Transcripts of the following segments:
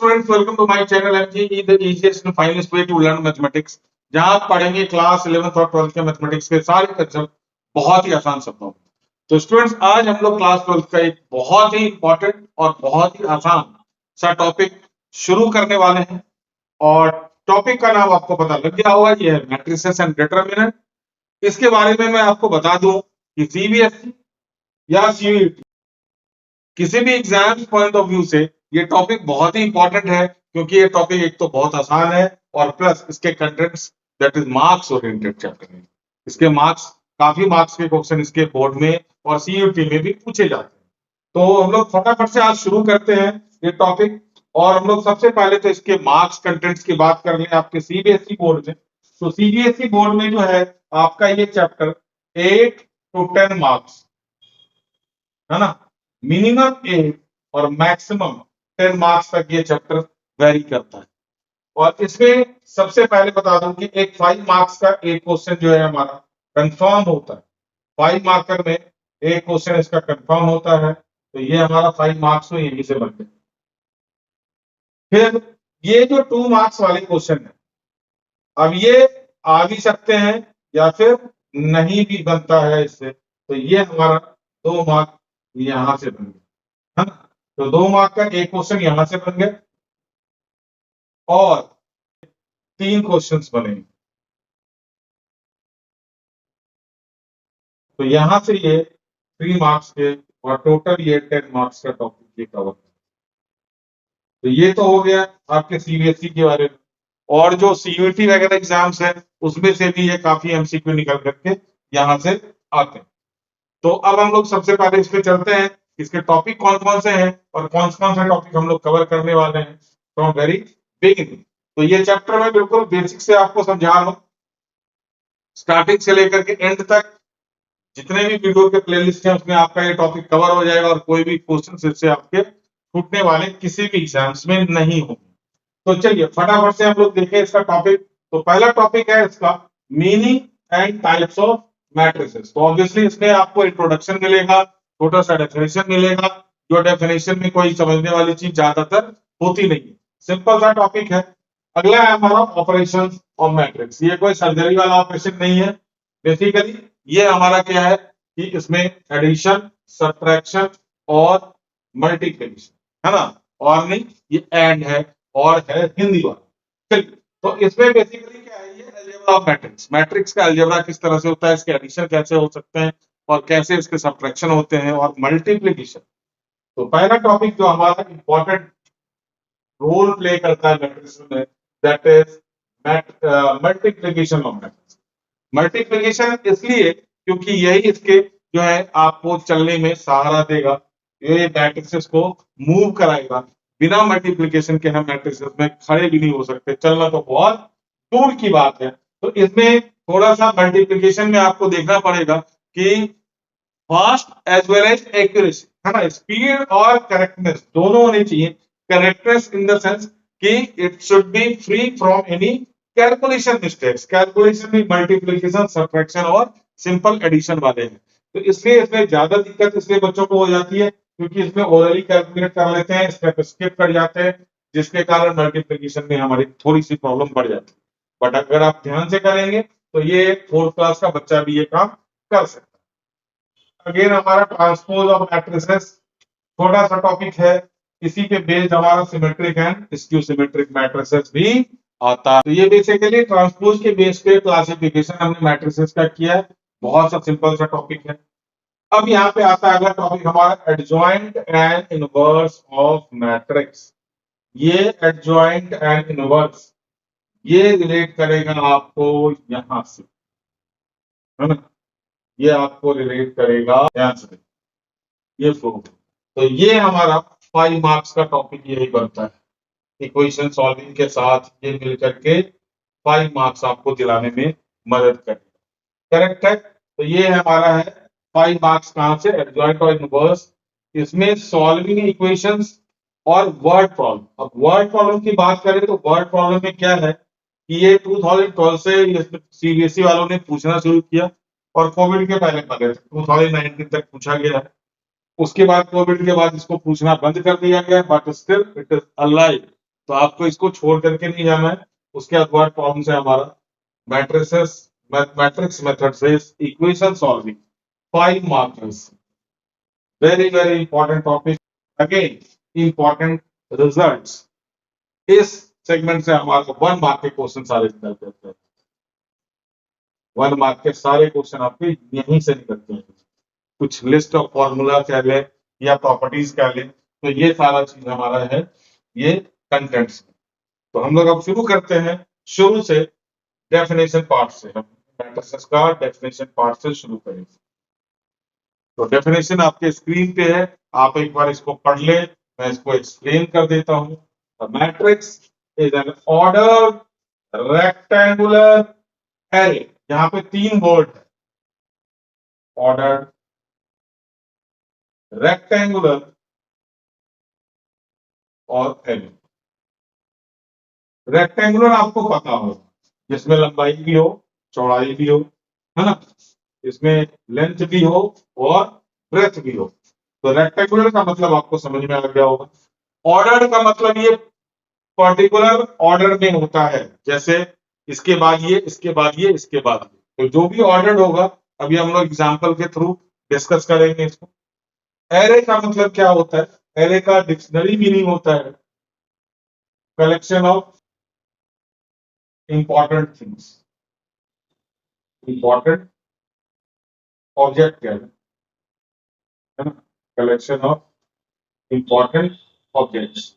students, welcome to my channel MG, the easiest and finest way to learn mathematics. जहां आप पढ़ेंगे class 11th और 12th के mathematics के सारे कंसेप्ट बहुत ही आसान शब्दों में। तो स्टूडेंट्स, आज हम लोग क्लास 12th का एक बहुत ही इंपॉर्टेंट और बहुत ही आसान सा टॉपिक शुरू करने वाले हैं। और टॉपिक का नाम आपको पता लग गया होगा, ये है मैट्रिसेस एंड डिटरमिनेंट। इसके बारे में मैं आपको बता दूं कि सीबीएसई या सीयूईटी किसी भी एग्जाम पॉइंट ऑफ व्यू से ये टॉपिक बहुत ही इंपॉर्टेंट है, क्योंकि ये टॉपिक एक तो बहुत आसान है और प्लस इसके contents that is marks oriented chapter है। इसके मार्क्स, काफी मार्क्स के क्वेश्चन इसके बोर्ड में और सीयूईटी में भी पूछे जाते हैं। तो हम लोग फटाफट से आज शुरू करते हैं ये टॉपिक। और हम लोग सबसे पहले तो इसके मार्क्स कंटेंट्स की बात कर लें आपके सीबीएसई बोर्ड में। तो सीबीएसई बोर्ड में जो है आपका ये चैप्टर 8 to 10 मार्क्स है ना, मिनिमम 8 और मैक्सिमम 10 मार्क्स तक ये चैप्टर वेरी करता है। और इसमें सबसे पहले बता दूं कि एक 5 मार्क्स का एक क्वेश्चन जो है हमारा कंफर्म होता है। 5 मार्कर में एक क्वेश्चन इसका कंफर्म होता है, तो ये हमारा 5 मार्क्स में यहीं से बनते हैं। फिर ये जो 2 मार्क्स वाले क्वेश्चन है, अब ये आ भी सकते हैं या फिर नहीं भी बनता है इससे, तो ये हमारा 2 मार्क यहां से बन गया है ना। तो 2 मार्क का एक क्वेश्चन यहां से बन गया और 3 क्वेश्चंस बनेंगे। तो यहां से ये 3 मार्क्स के और टोटल ये 10 मार्क्स का टॉपिक ये कवर। तो ये तो हो गया आपके सीबीएसई के बारे में। और जो सीयूईटी वगैरह एग्जाम्स है उसमें से भी ये काफी एमसीक्यू निकल करके यहां से आते हैं। तो अब हम लोग सबसे पहले इस पे चलते हैं, इसके टॉपिक कौन कौन से हैं और कौन कौन से टॉपिक हम लोग कवर करने वाले हैं फ्रॉम वेरी बिगिनिंग। तो ये चैप्टर में बिल्कुल बेसिक से आपको समझा रहा हूं, स्टार्टिंग से लेकर के एंड तक। जितने भी वीडियो के प्लेलिस्ट हैं उसमें आपका ये टॉपिक कवर हो जाएगा और कोई भी क्वेश्चन इससे आपके छूटने वाले किसी भी एग्जाम्स में नहीं होंगे। तो चलिए फटाफट से हम लोग देखें इसका टॉपिक। तो पहला टॉपिक है इसका meaning and types of matrices. तो ऑब्वियसली इसमें आपको इंट्रोडक्शन मिलेगा, छोटा सा डेफिनेशन मिलेगा, जो डेफिनेशन में कोई समझने वाली चीज ज्यादातर होती नहीं है, सिंपल सा टॉपिक है। अगला है हमारा ऑपरेशन ऑफ मैट्रिक्स। ये कोई सर्जरी वाला ऑपरेशन नहीं है, बेसिकली ये हमारा क्या है कि इसमें एडिशन, सब्ट्रैक्शन और मल्टीप्लिकेशन है ना, और नहीं ये एंड है और है हिंदी वाला। चलिए, तो इसमें बेसिकली क्या है, ये अलजेब्रा ऑफ मैट्रिक्स। मैट्रिक्स का अलजेब्रा किस तरह से होता है, इसके एडिशन कैसे हो सकते हैं और कैसे इसके सब्ट्रैक्शन होते हैं और मल्टीप्लिकेशन। तो पहला टॉपिक जो हमारा इंपॉर्टेंट रोल प्ले करता है मैट्रिक्स में, that is multiplication of matrix. Multiplication इसलिए क्योंकि यही इसके जो है आपको चलने में सहारा देगा, ये मैट्रिक्स को मूव कराएगा। बिना मल्टीप्लिकेशन के हम मैट्रिक्स में खड़े भी नहीं हो सकते, चलना तो बहुत दूर की बात है। तो इसमें थोड़ा सा मल्टीप्लिकेशन में आपको देखना पड़ेगा कि fast as well as accuracy है ना, स्पीड और करेक्टनेस दोनों होनी चाहिए। करेक्टनेस इन द सेंस कि it should be free from any calculation mistakes. Calculation में मल्टीप्लिकेशन, सब्ट्रैक्शन और सिंपल एडिशन वाले हैं। तो इसलिए इसमें ज्यादा दिक्कत इसलिए बच्चों को हो जाती है क्योंकि इसमें ओरली कैलकुलेट कर लेते हैं, स्टेप स्किप कर जाते हैं, जिसके कारण मल्टीप्लिकेशन में हमारी थोड़ी सी प्रॉब्लम बढ़ जाती है। बट अगर आप ध्यान से करेंगे तो ये 4th क्लास का बच्चा भी ये काम कर सकता है। अगेन हमारा ट्रांसपोज ऑफ मैट्रिसेस छोटा सा टॉपिक है, इसी पे बेस्ड हमारा symmetric and skew symmetric matrices भी आता है। तो ये बेसिकली ट्रांसपोज के बेस पे क्लासिफिकेशन हमने मैट्रिसेस का किया है, बहुत सा सिंपल सा टॉपिक है। अब यहाँ पे आता है अगला टॉपिक हमारा adjoint and inverse of matrix. ये एडजॉइंट एंड इनवर्स ये रिलेट करेगा आपको यहां से, है ना, ये आपको रिलेट करेगा यहां से, ये प्रूव। तो ये हमारा 5 मार्क्स का टॉपिक यही बनता है। इक्वेशन सॉल्विंग के साथ ये मिल करके 5 मार्क्स आपको दिलाने में मदद करेगा। करेक्ट है। तो ये हमारा है 5 मार्क्स कहां से, एडजॉइंट और इनवर्स। इसमें सॉल्विंग इक्वेशंस और वर्ड प्रॉब्लम। अब वर्ड प्रॉब्लम की बात करें तो वर्ड प्रॉब्लम में क्या है कि ये 2012 से सीबीएसई वालों ने पूछना शुरू किया और कोविड के पहले 2019 तक पूछा गया है। उसके बाद कोविड के बाद इसको पूछना बंद कर दिया गया, but still it is alive तो आपको इसको छोड़ करके नहीं जाना है। उसके बाद वर्ड प्रॉब्लम है हमारा मैट्रिसेस मैट्रिक्स मेथड से equation solving 5 marks, very important topic, again important results. इस सेगमेंट से हमारे 1 मार्क के क्वेश्चन सारे निकलते हैं। 1 मार्क के सारे क्वेश्चन आपके यहीं से निकलते हैं। कुछ लिस्ट ऑफ फॉर्मूला कह ले या प्रॉपर्टीज कह ले, तो ये सारा चीज हमारा है ये कंटेंट्स। तो हम लोग अब शुरू करते हैं शुरू से डेफिनेशन पार्ट से। हम मैट्रिसेस का डेफिनेशन पार्ट से शुरू करेंगे। तो डेफिनेशन आपके स्क्रीन पे है, आप एक बार इसको पढ़ ले, मैं इसको एक्सप्लेन कर देता हूं। Matrix is an order rectangular array. यहां पे 3 वर्ड है, ऑर्डर, रेक्टेंगुलर और एरे। रेक्टेंगुलर आपको पता होगा, जिसमें लंबाई भी हो, चौड़ाई भी हो, है ना, इसमें लेंथ भी हो और ब्रेथ भी हो। तो रेक्टेंगुलर का मतलब आपको समझ में आ गया होगा। ऑर्डर का मतलब ये पर्टिकुलर ऑर्डर में होता है, जैसे इसके बाद ये, इसके बाद ये, इसके बाद ये। तो जो भी ऑर्डर होगा अभी हम लोग एग्जांपल के थ्रू डिस्कस करेंगे इसको। एरे का मतलब क्या होता है? एरे का डिक्शनरी मीनिंग होता है collection of important things, important object क्या है ना, कलेक्शन ऑफ इंपॉर्टेंट ऑब्जेक्ट्स।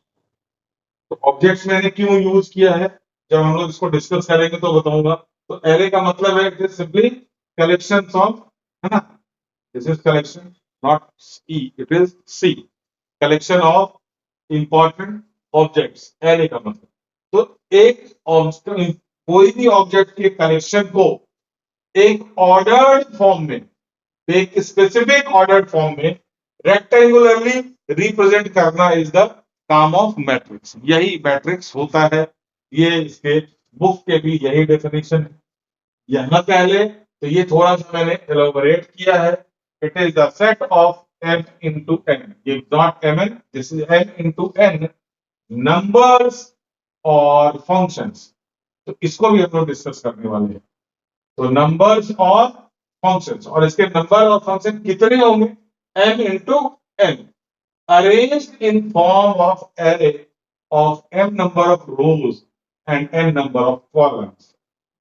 तो ऑब्जेक्ट्स मैंने क्यों यूज किया है, जब हम लोग इसको डिस्कस करेंगे तो बताऊंगा। तो एरे का मतलब है it is simply collection of, है ना, this is collection, not E, it is C, collection of important objects, array का मतलब। तो एक कोई भी ऑब्जेक्ट के कलेक्शन को एक ऑर्डर्ड फॉर्म में, एक स्पेसिफिक ऑर्डर्ड फॉर्म में रेक्टेंगुलरली रिप्रेजेंट करना इज द काम ऑफ मैट्रिक्स। यही मैट्रिक्स होता है। ये इसके बुक के भी यही डेफिनेशन है। यहां पहले तो ये थोड़ा सा मैंने एलोबरेट किया है। It is the set of m into n, ये not mn, this is n into n numbers और फंक्शंस। तो इसको भी हम लोग डिस्कस करने वाले हैं। तो नंबर्स और फंक्शंस, और इसके नंबर और फंक्शन कितने होंगे? m into n, arranged in form of array of m number of rows and n number of columns.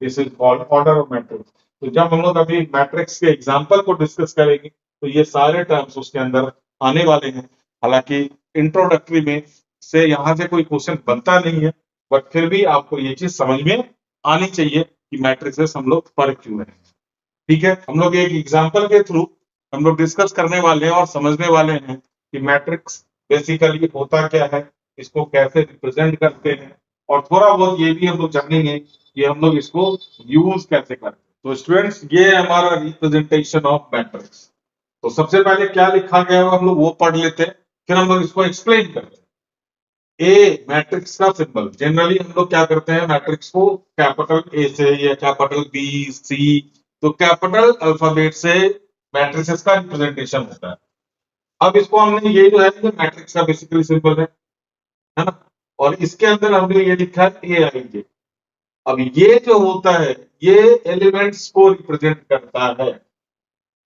This is called order of matrix. तो जब हम लोग अभी मैट्रिक्स के एग्जांपल को डिस्कस करेंगे तो ये सारे टर्म्स उसके अंदर आने वाले हैं। हालांकि इंट्रोडक्टरी में से यहां से कोई क्वेश्चन बनता नहीं है, बट फिर भी आपको ये चीज समझ में आनी चाहिए कि मैट्रिक्सेस हम लोग पढ़ क्यों रहे हैं। ठीक है, हम लोग एक एग्जांपल के थ्रू हम लोग डिस्कस करने वाले हैं और समझने वाले हैं कि मैट्रिक्स बेसिकली होता क्या है, इसको कैसे रिप्रेजेंट करते हैं, और थोड़ा बहुत ये भी हम लोग जानेंगे कि हम लोग इसको यूज कैसे करते हैं। तो स्टूडेंट्स, ये है हमारा रिप्रेजेंटेशन ऑफ मैट्रिक्स। तो सबसे पहले क्या लिखा गया है हम लोग वो पढ़ लेते हैं, फिर हम लोग इसको एक्सप्लेन करते हैं। ए मैट्रिक्स का सिंबल, जनरली हम लोग क्या करते हैं, मैट्रिक्स को कैपिटल ए से या कैपिटल बी सी, तो कैपिटल अल्फाबेट से मैट्रिसेस का रिप्रेजेंटेशन होता है। अब इसको हमने ये जो है ये मैट्रिक्स का बेसिकली सिंबल है ना, और इसके अंदर हमने ये लिखा है ए आई जे। अब ये जो होता है ये एलिमेंट्स को रिप्रेजेंट करता है,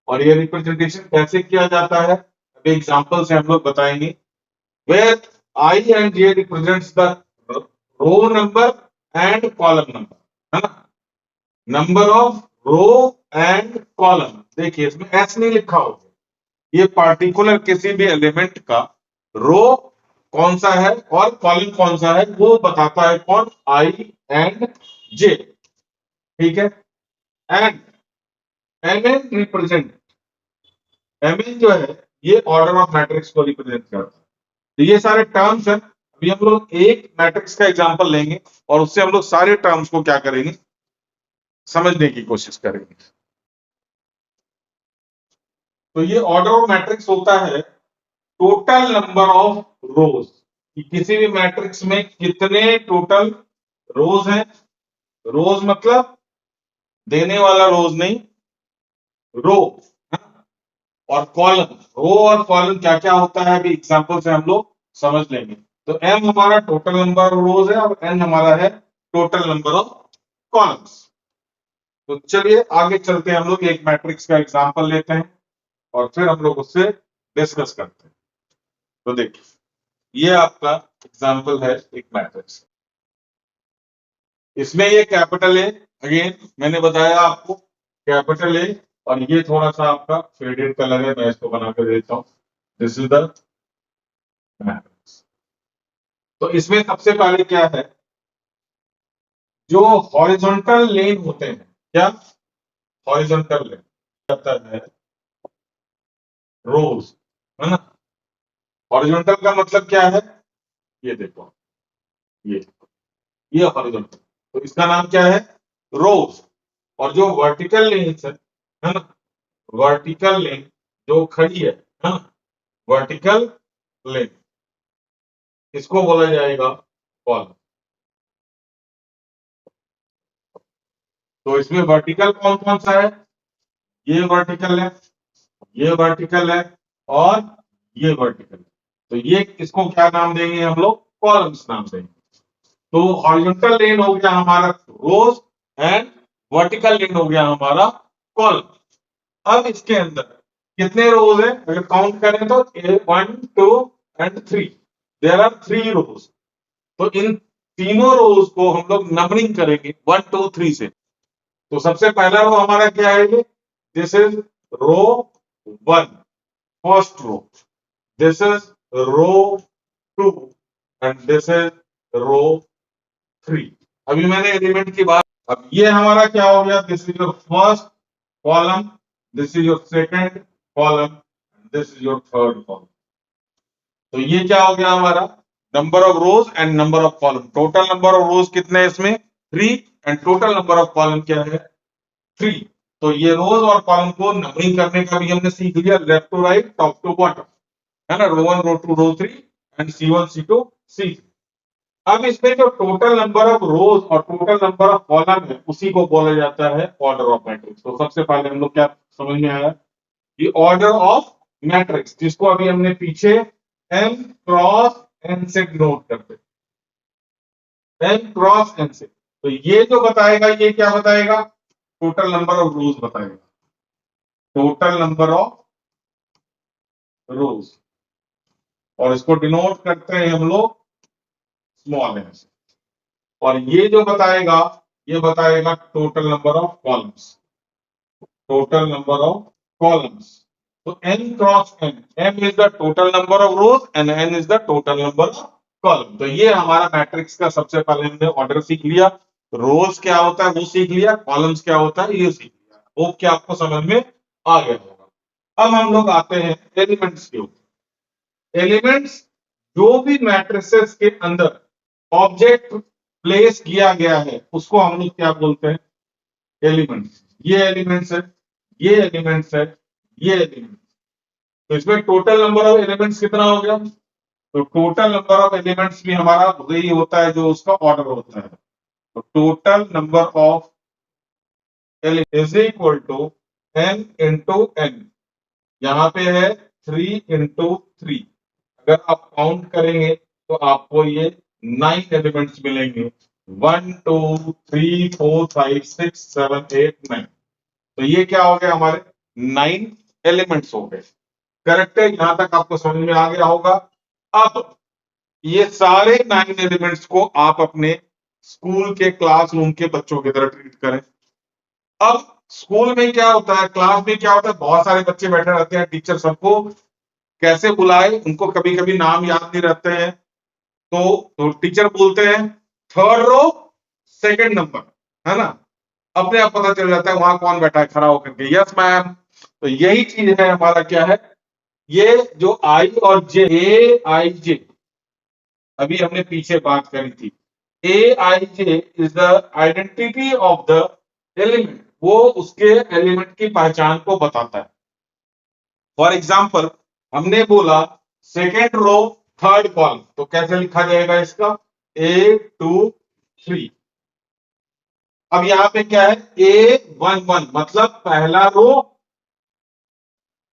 और ये रिप्रेजेंटेशन कैसे किया जाता है अभी एग्जांपल से हम लोग बताएंगे। where I and J represents the row number and column number, है ना, number of row and column. देखिए इसमें एस नहीं लिखा होगा, ये पार्टिकुलर किसी भी एलिमेंट का रो कौन सा है और कॉलम कौन सा है वो बताता है कौन, आई एंड जे। ठीक है, and M N represent, M N जो है ये ऑर्डर ऑफ मैट्रिक्स को रिप्रेजेंट करता है। तो ये सारे टर्म्स हैं। अभी हम लोग एक मैट्रिक्स का एग्जांपल लेंगे और उससे हम लोग सारे टर्म्स को क्या करेंगे, समझने की कोशिश करेंगे। तो ये ऑर्डर ऑफ मैट्रिक्स होता है टोटल नंबर ऑफ रोज, कि किसी भी मैट्रिक्स में कितने टोटल रोज हैं। रोज मतलब देने वाला रोज नहीं, रो, और कॉलम। रो और कॉलम क्या क्या होता है अभी एग्जांपल से हम लोग समझ लेंगे। तो m हमारा टोटल नंबर ऑफ रोज है और n हमारा है टोटल नंबर ऑफ कॉलम्स। तो चलिए आगे चलते हैं, हम लोग एक मैट्रिक्स का एग्जांपल लेते हैं और फिर हम लोग उससे डिस्कस करते हैं। तो देखिए ये आपका एग्जांपल है एक मैट्रिक्स, इसमें ये कैपिटल ए, अगेन मैंने बताया आपको कैपिटल ए, और ये थोड़ा सा आपका फेडेड कलर है, मैं इसको बना कर देता हूं। This is the matrix. तो इसमें सबसे पहले क्या है, जो हॉरिजॉन्टल लेन होते हैं, क्या हॉरिजॉन्टल लेन कहता है रोज, है ना। हॉरिजॉन्टल का मतलब क्या है, ये देखो, ये हॉरिजॉन्टल, तो इसका नाम क्या है, रोज। और जो वर्टिकल लेंस है ना, वर्टिकल लेन जो खड़ी है ना, वर्टिकल लेन, इसको बोला जाएगा कॉलम। तो इसमें वर्टिकल कौन कौन सा है, ये वर्टिकल है, ये वर्टिकल है, और ये वर्टिकल है। तो ये इसको क्या नाम देंगे हम लोग, कॉलम्स नाम देंगे। तो हॉरिजॉन्टल लेन हो गया हमारा रोज एंड वर्टिकल लेन हो गया हमारा कॉलम। अब इसके अंदर कितने रोज है, अगर काउंट करें तो 1 2 एंड 3, देयर आर 3 रोज। तो इन तीनों रोज को हम लोग नंबरिंग करेंगे 1 2 3 से। तो सबसे पहला रो हमारा क्या है, ये this is row 1, first row, this is row 2 and this is row 3। अभी मैंने एलिमेंट की बात, अब ये हमारा क्या हो गया, this is your first column, this is your second column, this is your third column. तो ये क्या हो गया हमारा, number of rose and number of column. Total number of रोज कितने हैं इसमें, 3, and total number of column क्या है, 3। तो ये रोज और कॉलम को नंबरिंग करने का भी हमने सीख लिया, left to right, top to bottom, है ना, रो 1 रो 2 रो 3 एंड C1 C2 C3। अब इसमें जो टोटल नंबर ऑफ रोज और टोटल नंबर ऑफ कॉलम है, उसी को बोला जाता है ऑर्डर ऑफ मैट्रिक्स। तो सबसे पहले हम लोग क्या समझ में आया, ये ऑर्डर ऑफ मैट्रिक्स, जिसको अभी हमने पीछे m क्रॉस n से डिनोट करते, m क्रॉस n से। तो ये जो बताएगा, ये क्या बताएगा, टोटल नंबर ऑफ रोज बताएगा, टोटल नंबर ऑफ रोज, और इसको डिनोट करते हैं हम लोग स्मॉल एन से। और ये जो बताएगा, ये बताएगा total number of columns, total number of columns. तो n cross n, m is the total number of rose and n is the total number of column. तो ये हमारा मैट्रिक्स का सबसे पहले हमने ऑर्डर सीख लिया, रोज क्या होता है वो सीख लिया, कॉलम्स क्या होता है ये सीख लिया। होप कि आपको समझ में आ गया होगा। अब हम लोग आते हैं एलिमेंट्स के ऊपर। एलिमेंट्स, जो भी मैट्रिसेस के अंदर ऑब्जेक्ट प्लेस किया गया है उसको हम लोग क्या बोलते हैं, एलिमेंट्स। ये एलिमेंट्स है, ये एलिमेंट्स है, ये एलिमेंट्स। तो इसमें टोटल नंबर ऑफ एलिमेंट्स कितना हो गया, तो टोटल नंबर ऑफ एलिमेंट्स भी हमारा वही होता है जो उसका ऑर्डर होता है। तो total number of element is equal to n into n, यहां पे है 3 इंटू 3। अगर आप काउंट करेंगे तो आपको ये 9 एलिमेंट्स मिलेंगे, 1 2 3 4 5 6 7 8 9। तो ये क्या हो गया, हमारे 9 एलिमेंट्स हो गए। करेक्ट है, यहां तक आपको समझ में आ गया होगा। अब ये सारे 9 एलिमेंट्स को आप अपने स्कूल के क्लासरूम के बच्चों की तरह ट्रीट करें। अब स्कूल में क्या होता है, क्लास में क्या होता है, बहुत सारे बच्चे बैठे रहते हैं, टीचर सबको कैसे बुलाए, उनको कभी कभी नाम याद नहीं रहते हैं। तो टीचर बोलते हैं थर्ड रो सेकंड नंबर, है ना, अपने आप पता चल जाता है वहां कौन बैठा है खड़ा होकर के, यस मैम। तो यही चीज है हमारा, क्या है, ये जो आई और जे, ए आई जे, अभी हमने पीछे बात करी थी, a i j is the identity of the element, वो उसके एलिमेंट की पहचान को बताता है। फॉर एग्जाम्पल हमने बोला सेकेंड रो थर्ड कॉलम, तो कैसे लिखा जाएगा इसका, A2 3। अब यहां पे क्या है, A11 मतलब पहला रो।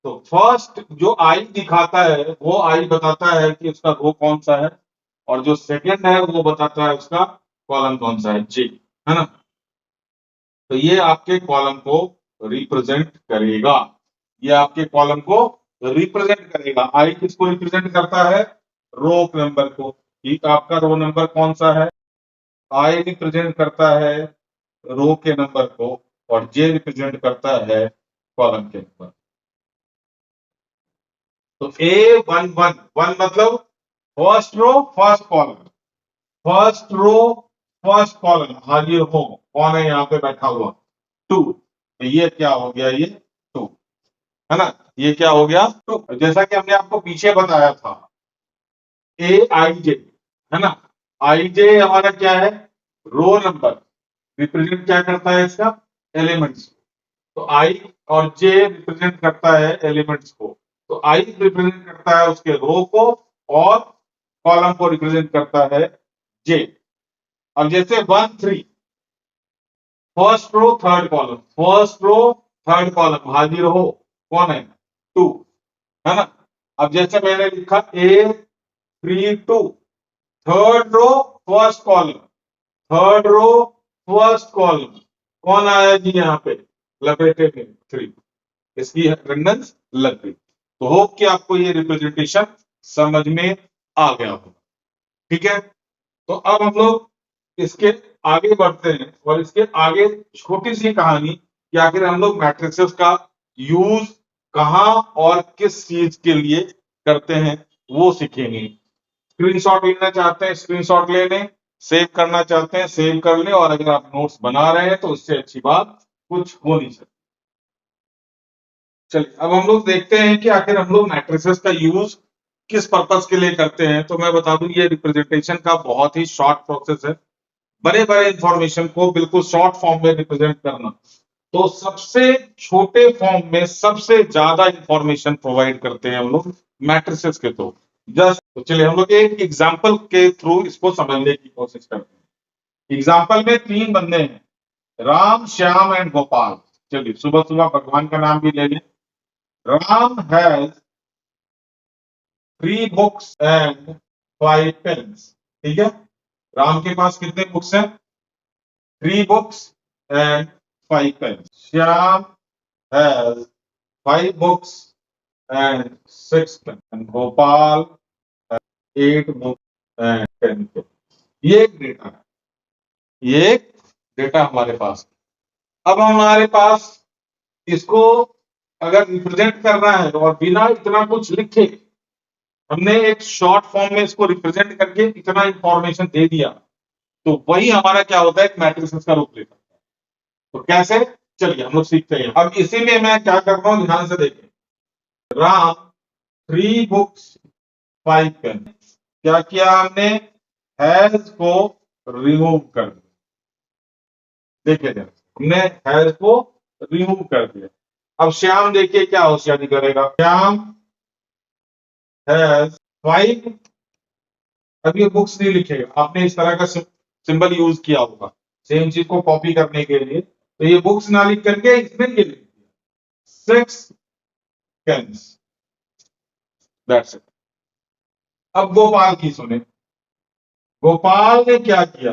तो फर्स्ट जो आई दिखाता है वो आई बताता है कि उसका रो कौन सा है, और जो सेकंड है वो बताता है उसका कॉलम कौन सा है, जे, है ना। तो ये आपके कॉलम को रिप्रेजेंट करेगा, ये आपके कॉलम को रिप्रेजेंट करेगा। आई किसको रिप्रेजेंट करता है, रो नंबर को। ठीक, आपका रो नंबर कौन सा है, आई रिप्रेजेंट करता है रो के नंबर को, और जे रिप्रेजेंट करता है कॉलम के नंबर। तो ए वन वन वन मतलब first row first column, first row first column, हाजिर हो कौन है यहाँ पे बैठा हुआ, टू। तो ये क्या हो गया, ये टू, है ना, ये क्या हो गया टू। जैसा कि हमने आपको पीछे बताया था, ए आई जे, है ना, आई जे हमारा क्या है, रो नंबर, रिप्रेजेंट क्या करता है इसका, एलिमेंट्स। तो आई और जे रिप्रेजेंट करता है एलिमेंट्स को। तो आई रिप्रेजेंट करता है उसके रो को, और कॉलम को रिप्रेजेंट करता है जे। अब जैसे 1 3, first row third column, first row third column, हाजिर हो कौन है, टू, है ना। अब जैसे मैंने लिखा A 3 2, third row first column, third row first column, कौन आया जी यहाँ पे, लपेटे में 3, इसकी अटेंडेंस लग गई। तो होप कि आपको ये रिप्रेजेंटेशन समझ में आ गया होगा। ठीक है, तो अब हम लोग इसके आगे बढ़ते हैं, और इसके आगे छोटी सी कहानी कि आखिर हम लोग मैट्रिसेस का यूज कहां और किस चीज के लिए करते हैं वो सीखेंगे। स्क्रीनशॉट लेना चाहते हैं स्क्रीनशॉट ले लें, सेव करना चाहते हैं सेव कर लें, और अगर आप नोट्स बना रहे हैं तो उससे अच्छी बात कुछ हो नहीं सकती। चलिए अब हम लोग देखते हैं कि आखिर हम लोग मैट्रिसेस का यूज किस पर्पस के लिए करते हैं। तो मैं बता दूं, ये रिप्रेजेंटेशन का बहुत ही शॉर्ट प्रोसेस है, बड़े बड़े इंफॉर्मेशन को बिल्कुल शॉर्ट फॉर्म में रिप्रेजेंट करना। तो सबसे छोटे फॉर्म में सबसे ज्यादा इंफॉर्मेशन प्रोवाइड करते हैं हम लोग मैट्रिसेस के थ्रू। जस्ट तो चलिए हम लोग एक एग्जांपल के थ्रू इसको समझने की कोशिश करते हैं। एग्जांपल में 3 बंदे हैं, राम श्याम एंड गोपाल। चलिए सुबह सुबह भगवान का नाम भी ले लें। Ram has 3 books and 5 pens. ठीक है, राम के पास कितने बुक्स हैं, 3 books and 5 pens. Shyam has 5 books and 6 pens. And Gopal has 8 books and 10 pens. ये एक डेटा है, ये एक डेटा हमारे पास। अब हमारे पास इसको अगर रिप्रेजेंट करना है और बिना इतना कुछ लिखे हमने एक शॉर्ट फॉर्म में इसको रिप्रेजेंट करके इतना इंफॉर्मेशन दे दिया, तो वही हमारा क्या होता है, एक मैट्रिसेस का रूप लेता है। तो कैसे, चलिए हम लोग सीखते हैं। अब इसी में मैं क्या कर रहा हूं, ध्यान से देखें। राम 3 बुक्स 5 पेन, क्या किया हमने, हैज को रिमूव कर दिया। देखिए जरा, हमने हैज को रिमूव कर दिया। अब श्याम देखिए क्या होशियारी करेगा, श्याम हैज 5, अब ये बुक्स नहीं लिखेगा, आपने इस तरह का सिंबल यूज किया होगा सेम चीज को कॉपी करने के लिए। तो ये बुक्स ना लिख करके इसमें ये लिख दिया 6 पेन्स, दैट्स इट। अब गोपाल की सुने, गोपाल ने क्या किया,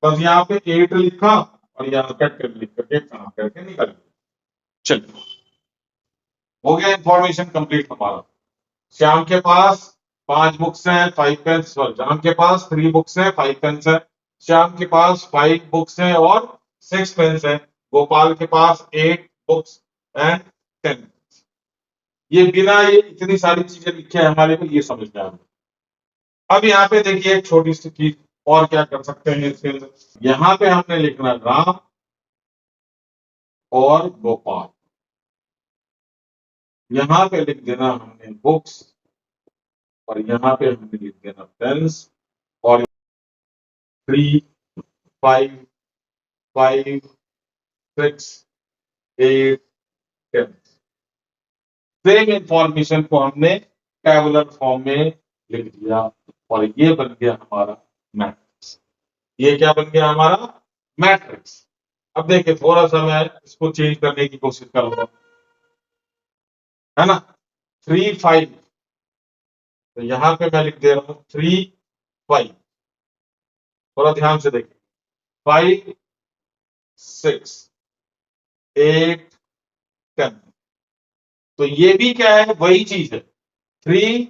बस यहाँ पे 8 लिखा और यहाँ कट कर लिख करके काम करके निकल गया। चलिए हो गया, इंफॉर्मेशन कंप्लीट हमारा। श्याम के पास 5 बुक्स हैं 5 पेन्स, श्याम के पास 3 बुक्स हैं 5 पेन्स है, श्याम के पास 5 बुक्स हैं और 6 पेन्स है, गोपाल के पास 8 बुक्स एंड 10। ये बिना ये इतनी सारी चीजें लिखे हमारे को ये समझ में आ गया। अब यहाँ पे देखिए एक छोटी सी चीज और क्या कर सकते हैं इसके अंदर, यहाँ पे हमने लिखना राम और गोपाल, यहाँ पे लिख देना हमने बुक्स, और यहाँ पे हमने लिख देना पेन्स, और 3 5 5 6 8 10। सेम इंफॉर्मेशन को हमने टेबुलर फॉर्म में लिख दिया, और ये बन गया हमारा मैट्रिक्स। ये क्या बन गया हमारा, मैट्रिक्स। अब देखिए थोड़ा सा मैं इसको चेंज करने की कोशिश करूंगा, है ना, 3 5 तो यहां पे मैं लिख दे रहा हूं 3 5, थोड़ा ध्यान से देखिए, 5 6 8 10। तो ये भी क्या है, वही चीज है, 3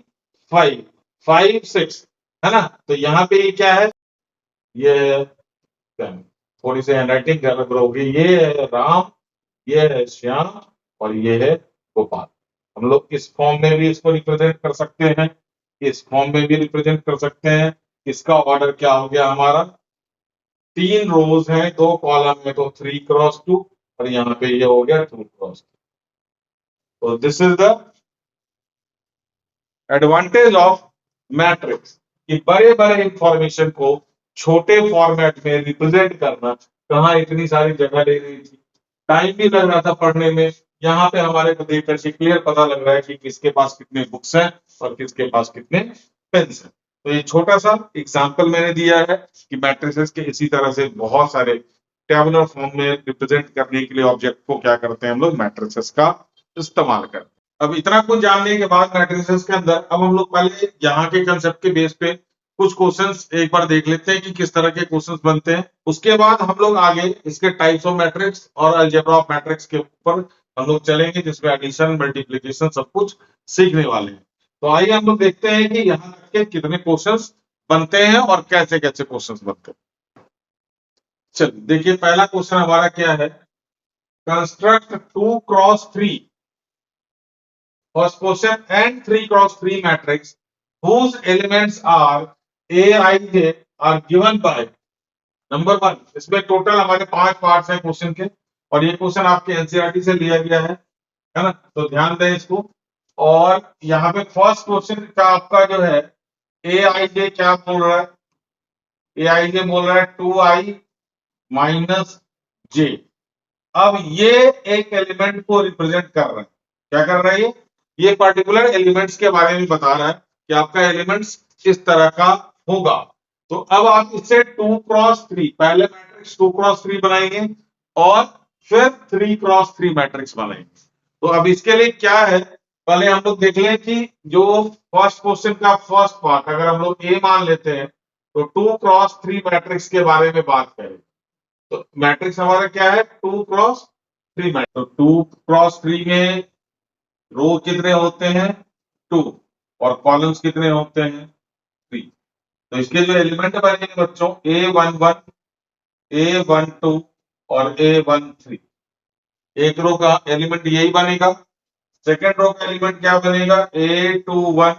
5 5 6, है ना। तो यहाँ पे ये क्या है, ये 10। थोड़ी सी हैंडराइटिंग गड़बड़ होगी, ये है राम, ये है श्याम, और ये है गोपाल। हम लोग इस फॉर्म में भी इसको रिप्रेजेंट कर सकते हैं, इस फॉर्म में भी रिप्रेजेंट कर सकते हैं। इसका ऑर्डर क्या हो गया हमारा, 3 रोज हैं, 2 कॉलम में, तो 3 × 2, और यहाँ पे ये हो गया 2 × 2। तो this is the advantage of matrix, कि बड़े बड़े इंफॉर्मेशन को छोटे फॉर्मेट में रिप्रेजेंट करना, कहाँ इतनी सारी जगह ले रही थी, टाइम भी लग रहा था पढ़ने में। यहाँ पे हमारे को देख करके क्लियर पता लग रहा है कि किसके पास कितने बुक्स हैं और किसके पास कितने पेन्स हैं। तो ये छोटा सा एग्जाम्पल मैंने दिया है कि मैट्रिसेस के इसी तरह से बहुत सारे टेबुलर फॉर्म में रिप्रेजेंट करने के लिए ऑब्जेक्ट को क्या करते हैं हम लोग, मैट्रिसेस का इस्तेमाल करते हैं। अब इतना कुछ जानने के बाद मैट्रिसेस के अंदर अब हम लोग पहले यहाँ के कंसेप्ट के बेस पे कुछ क्वेश्चंस एक बार देख लेते हैं कि किस तरह के क्वेश्चंस बनते हैं। उसके बाद हम लोग आगे इसके टाइप्स ऑफ मैट्रिक्स और अलजेब्रा ऑफ मैट्रिक्स के ऊपर हम लोग चलेंगे, जिसमें एडिशन मल्टीप्लिकेशन सब कुछ सीखने वाले हैं। तो आइए हम लोग देखते हैं कि यहाँ तक के कितने क्वेश्चंस बनते हैं और कैसे कैसे क्वेश्चंस बनते हैं। चलिए देखिए, पहला क्वेश्चन हमारा क्या है, construct 2 × 3 first question and 3 × 3 matrix whose elements are aij are given by number 1। इसमें टोटल हमारे 5 पार्ट्स हैं क्वेश्चन के, और ये क्वेश्चन आपके एनसीईआरटी से लिया गया है ना, तो ध्यान दें इसको। और यहाँ पे फर्स्ट क्वेश्चन का आपका जो है ए आई जे क्या बोल रहा है, ए आई जे बोल रहा है 2i - j। अब ये एक एलिमेंट को रिप्रेजेंट कर रहा है, क्या कर रहा है, ये पर्टिकुलर एलिमेंट्स के बारे में बता रहा है कि आपका एलिमेंट्स किस तरह का होगा। तो अब आप इससे 2 × 3 पहले मैट्रिक्स 2 × 3 बनाएंगे और फिर 3 × 3 मैट्रिक्स बनाएंगे। तो अब इसके लिए क्या है, पहले हम लोग देख लें कि जो फर्स्ट क्वेश्चन का फर्स्ट पार्ट अगर हम लोग ए मान लेते हैं, तो 2 × 3 मैट्रिक्स के बारे में बात करें। तो मैट्रिक्स हमारा क्या है, 2 × 3 मैट्रिक्स। तो 2 × 3 में रो कितने होते हैं, 2, और कॉलम्स कितने होते हैं, 3। तो इसके जो एलिमेंट बनेंगे बच्चों, A11, A12 और A13। एक रो का एलिमेंट यही बनेगा। सेकेंड रो का एलिमेंट क्या बनेगा, A21,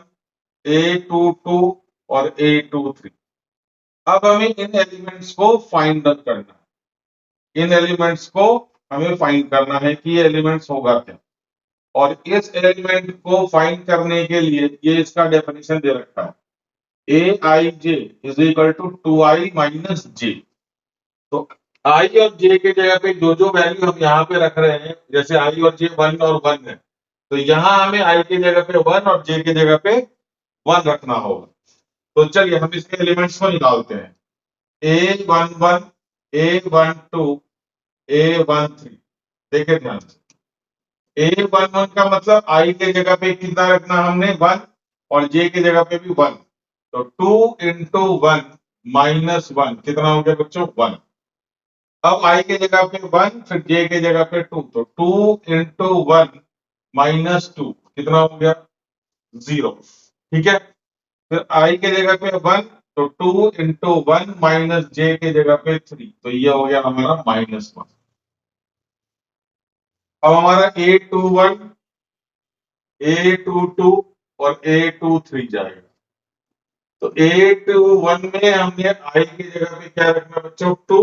A22 और A23। अब हमें इन एलिमेंट्स को फाइंड करना है, इन एलिमेंट्स को हमें फाइंड करना है कि ये एलिमेंट्स होगा क्या। और इस एलिमेंट को फाइंड करने के लिए ये इसका डेफिनेशन दे रखा है, a i j is equal to 2i - j। तो आई और जे के जगह पे जो जो वैल्यू हम यहाँ पे रख रहे हैं, जैसे आई और जे 1 और 1 है, तो यहाँ हमें आई के जगह पे 1 और जे के जगह पे 1 रखना होगा। तो चलिए हम इसके एलिमेंट्स को निकालते हैं, A11, A12, A13। देखिए ध्यान से, A11 का मतलब आई के जगह पे कितना रखना हमने, 1, और जे के जगह पे भी 1। तो 2 × 1 - 1 कितना हो गया बच्चों, 1। अब आई के जगह पे 1, फिर जे के जगह पे 2, तो 2 × 1 - 2 कितना हो गया, 0। ठीक है, फिर आई के जगह पे 1, तो 2 × 1 - जे के जगह पे 3, तो ये हो गया हमारा -1। अब हमारा A21, A22 और A23 जाएगा। तो A21 में हमने आई की जगह पे क्या रखना बच्चों, 2,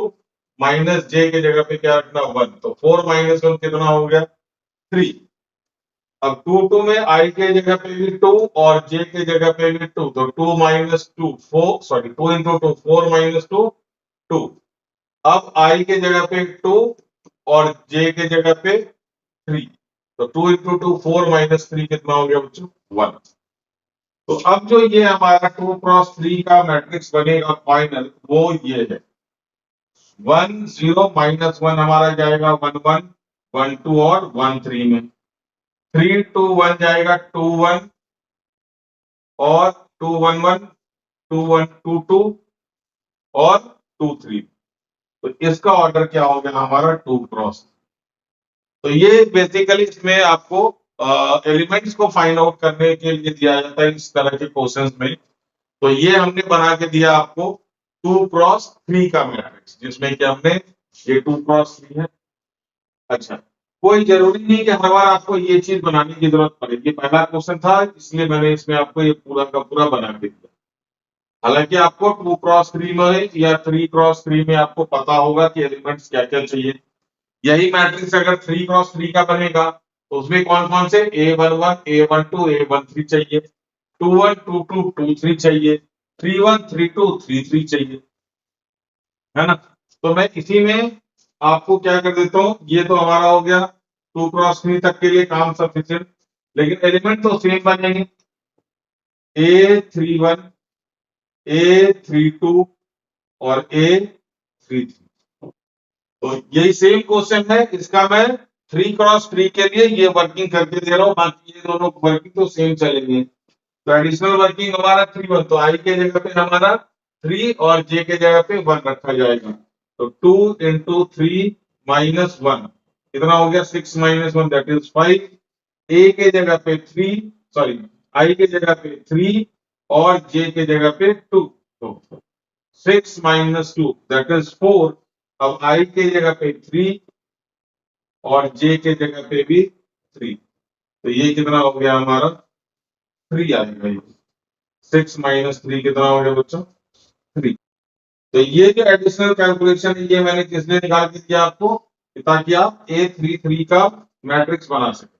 माइनस जे की जगह पे क्या रखना, 1। तो 4 - 1 कितना हो गया, 3। अब 22 में आई के जगह पे भी 2 और जे के जगह पे भी 2, तो 2 - 2 4, सॉरी 2 × 2 4 - 2 2। अब आई के जगह पे 2 और जे के जगह पे 3, तो 2 × 2 4 - 3 कितना हो गया बच्चों, 1। तो अब जो ये हमारा 2 × 3 का मैट्रिक्स बनेगा फाइनल, वो ये है 1 0 -1 हमारा जाएगा 1 1 1 2 और 1 3 में, 3 2 1 जाएगा 2 1 और 211, 2122 और 23। तो इसका ऑर्डर क्या हो गया हमारा 2 क्रॉस। तो ये बेसिकली इसमें आपको एलिमेंट्स को फाइंड आउट करने के लिए दिया जाता है इस तरह के क्वेश्चंस में। तो ये हमने बना के दिया आपको 2 क्रॉस 3 का मैट्रिक्स, जिसमें कि हमने ये 2 क्रॉस 3 है। अच्छा, कोई जरूरी नहीं कि हर बार आपको ये चीज बनाने की जरूरत पड़े। ये पहला क्वेश्चन था, इसलिए मैंने इसमें आपको ये पूरा का पूरा बना के दिया। हालांकि आपको 2 क्रॉस 3 में या 3 क्रॉस 3 में आपको पता होगा कि एलिमेंट्स क्या क्या चाहिए। यही मैट्रिक्स अगर 3 क्रॉस 3 का बनेगा तो उसमें कौन कौन से A11, A12, A13 चाहिए, 21, 22, 23 चाहिए, 31, 32, 33 चाहिए, है ना। तो मैं इसी में आपको क्या कर देता हूँ, ये तो हमारा हो गया 2 क्रॉस 3 तक के लिए काम सफिशिएंट। लेकिन एलिमेंट तो सेम बनेंगे, A31, A32 और A33। तो यही सेम क्वेश्चन है, इसका मैं 3 क्रॉस 3 के लिए ये वर्किंग करके दे रहा हूँ, बाकी ये दोनों वर्किंग तो सेम चलेंगे। तो एडिशनल वर्किंग हमारा 3 1, तो आई के जगह पे हमारा 3 और जे के जगह पे 1 रखा जाएगा। तो 2 × 3 - 1 कितना हो गया, 6 - 1 दैट इज 5। ए के जगह पे 3, सॉरी, आई के जगह पे 3 और जे के जगह पे 2। तो 6 - 2 दैट इज 4। अब आई के जगह पे 3 और जे के जगह पे भी 3। तो ये कितना हो गया हमारा 3 आएगा। ये 6 - 3 कितना हो गया बच्चों, 3। तो ये जो एडिशनल कैलकुलेशन है ये मैंने किस लिए निकाल के दिया आपको, ताकि आप A33 का मैट्रिक्स बना सके।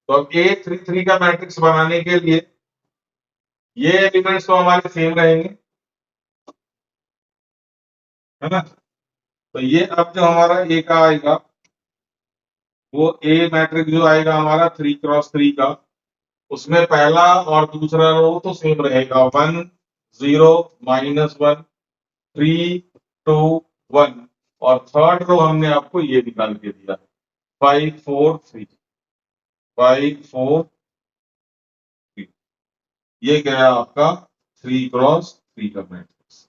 तो अब A33 का मैट्रिक्स बनाने के लिए ये एलिमेंट्स तो हमारे सेम रहेंगे, है ना। तो ये अब जो हमारा ए का आएगा, वो ए मैट्रिक्स जो आएगा हमारा 3 क्रॉस 3 का, उसमें पहला और दूसरा रो तो सेम रहेगा, 1 0 -1 3 2 1। और थर्ड रो हमने आपको ये निकाल के दिया 5 4 3, 5 4 3। ये गया आपका 3 क्रॉस 3 का मैट्रिक्स।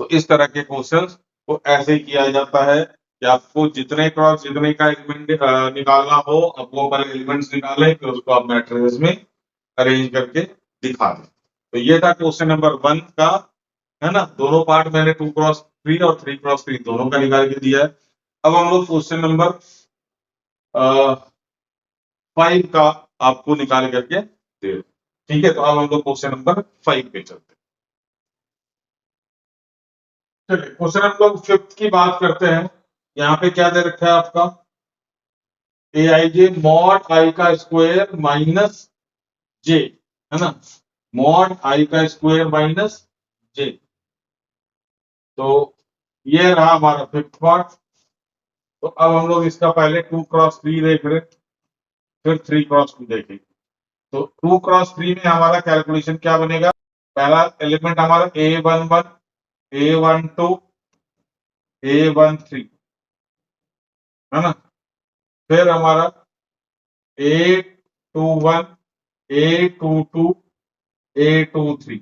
तो इस तरह के क्वेश्चंस को ऐसे किया जाता है कि आपको जितने क्रॉस जितने का एलिमेंट निकालना हो, अब वो वाले एलिमेंट्स निकालें, फिर उसको आप मैट्रिक्स में अरेंज करके दिखा दें। तो ये था क्वेश्चन नंबर 1 का, है ना। दोनों पार्ट मैंने 2 क्रॉस 3 और 3 क्रॉस 3 दोनों का निकाल के दिया है। अब हम लोग क्वेश्चन नंबर 5 का आपको निकाल करके दे रहे। ठीक है, तो अब हम लोग क्वेश्चन नंबर 5 पे चलते हैं। चलिए क्वेश्चन नंबर 5 की बात करते हैं। यहाँ पे क्या दे रखा है आपका, ए आई जे मॉड आई का स्क्वायर माइनस जे, है ना, मॉड आई का स्क्वायर माइनस जे। तो ये रहा हमारा 5th पार्ट। तो अब हम लोग इसका पहले 2 क्रॉस 3 देख रहे, फिर 3 क्रॉस 2 देखेंगे। तो 2 क्रॉस 3 में हमारा कैलकुलेशन क्या बनेगा, पहला एलिमेंट हमारा A11, A12, A13, है ना। फिर हमारा A21, A22, A23।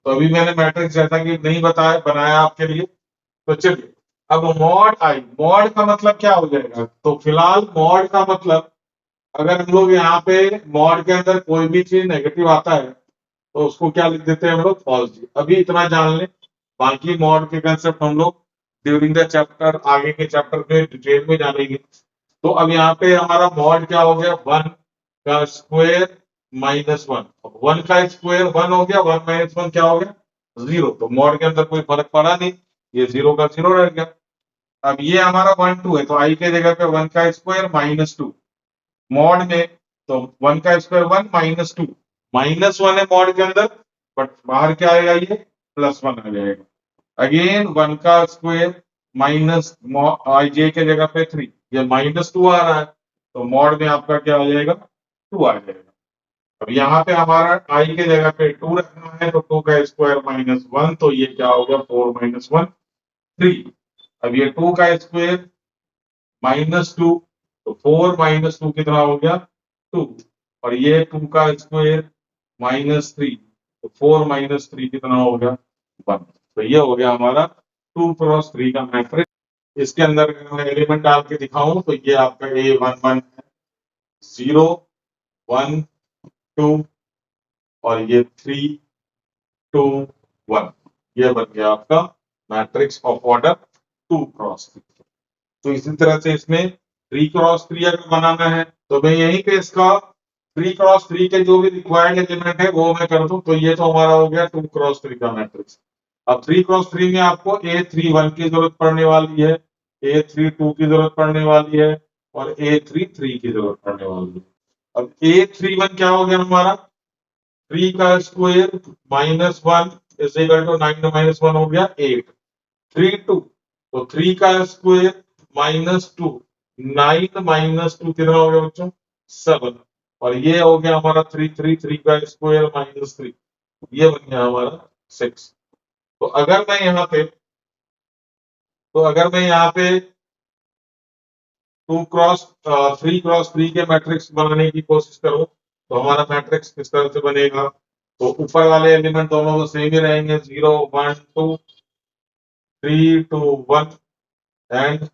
तो अभी मैंने मैट्रिक्स जैसा कि नहीं बताया बनाया आपके लिए। तो चलिए, अब मॉड आई, मॉड का मतलब क्या हो जाएगा, तो फिलहाल मॉड का मतलब, अगर हम लोग यहाँ पे मॉड के अंदर कोई भी चीज नेगेटिव आता है तो उसको क्या लिख देते हैं हम लोग, पॉजिटिव। अभी इतना जान लें, बाकी मॉड के कंसेप्ट हम लोग ड्यूरिंग द चैप्टर, आगे के चैप्टर में डिटेल में जानेंगे। तो अब यहाँ पे हमारा मॉड क्या हो गया, 1 का स्क्वायर -1। 1 का स्क्वायर 1 हो गया, 1 - 1 क्या हो गया, 0। तो मॉड के अंदर कोई फर्क पड़ा नहीं, ये 0 का 0 रह गया। अब ये हमारा 1 2 है, तो आई के जगह पे 1 का स्क्वायर -2 मॉड में। तो 1 का स्क्वायर 1 -2, -1 है मॉड के अंदर, बट बाहर क्या आएगा, ये +1 आ जाएगा। अगेन 1 का स्क्वायर माइनस आई जे के जगह पे 3, ये -2 आ रहा है, तो मॉड में आपका क्या हो जाएगा, 2 आ जाएगा। अब यहाँ पे हमारा आई के जगह पे 2 रखना है, तो 2 का स्क्वायर -1, तो ये क्या हो गया, 4 - 1 3। अब ये 2 का स्क्वायर -2, तो 4 - 2 कितना हो गया, 2। और ये 2 का स्क्वायर -3, तो 4 - 3 कितना हो गया 1। तो ये हो गया हमारा 2 क्रॉस 3 का मैट्रिक्स। इसके अंदर अगर मैं एलिमेंट डाल के दिखाऊं तो ये आपका A11 है, 0 1 2 और ये 3 2 1। ये बन गया आपका मैट्रिक्स ऑफ ऑर्डर 2 क्रॉस 3। तो इसी तरह से इसमें 3 क्रॉस 3 अगर बनाना है तो मैं यहीं पे इसका 3 क्रॉस 3 के जो भी रिक्वायर्ड एलिमेंट है वो मैं कर दूं, तो ये तो हमारा हो गया 2 क्रॉस 3 का मैट्रिक्स। अब 3 क्रॉस 3 में आपको A31 की जरूरत पड़ने वाली है, A32 की जरूरत पड़ने वाली है और A33 की जरूरत पड़ने वाली है। अब A31 क्या हो गया हमारा 3 का स्क्वायर -1 इज इक्वल टू 9 -1 हो गया 8। 32 तो 3 का स्क्वायर -2 9 - 2 कितना हो गया बच्चों 7। और ये हो गया हमारा 3 का स्क्वायर -3, ये बन गया हमारा 6। तो अगर मैं यहाँ पे 3 क्रॉस 3 के मैट्रिक्स बनाने की कोशिश करूं तो हमारा मैट्रिक्स किस तरह से बनेगा। तो ऊपर वाले एलिमेंट दोनों तो सेम ही रहेंगे, 0 1 2 3 2 1 एंड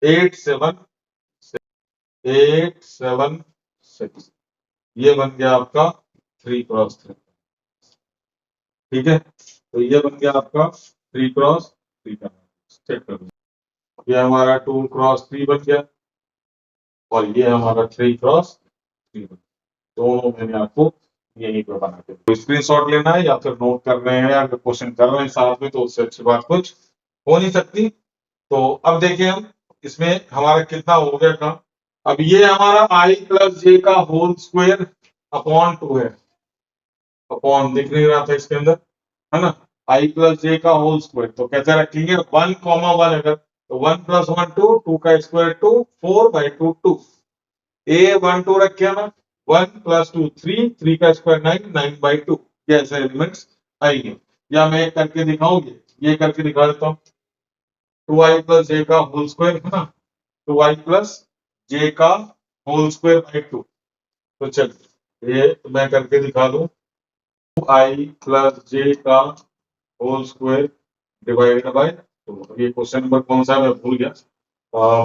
8 7 8 7 6। ये बन गया आपका 3 क्रॉस 3। ठीक है, तो ये बन गया आपका 3 क्रॉस 3 का मैट्रिक्स। चेक कर लो, ये हमारा 2 क्रॉस 3 बन गया और ये हमारा 3 क्रॉस 3 बन गया। दोनों मैंने आपको यहीं पर बना के तो स्क्रीनशॉट लेना है या फिर नोट कर रहे हैं या फिर क्वेश्चन कर रहे हैं साथ में, तो उससे अच्छी बात कुछ हो नहीं सकती। तो अब देखिए हम इसमें हमारा कितना हो गया काम। अब ये हमारा I प्लस जे का होल स्क्वायर अपॉन 2 है, अपॉन दिख नहीं रहा था इसके अंदर, है ना। I प्लस जे का होल स्क्वायर तो कैसे रखेंगे 1 कॉमा 1 अगर, तो 1 + 1 2 2 का स्क्वायर 2 4/2 2 A12 रखे ना, 1 + 2 3 3 का स्क्वायर 9 9/2। ये ऐसे एलिमेंट्स आएंगे। या मैं करके दिखाऊंगी, ये करके दिखा देता हूँ। 2I प्लस जे का होल स्क्वायर है ना, 2I प्लस जे का होल स्क्वायर बाई 2। तो चलिए ये मैं करके दिखा दूं, 2I प्लस जे का होल स्क्वायर डिवाइडेड बाय 2। ये क्वेश्चन नंबर कौन सा है मैं भूल गया,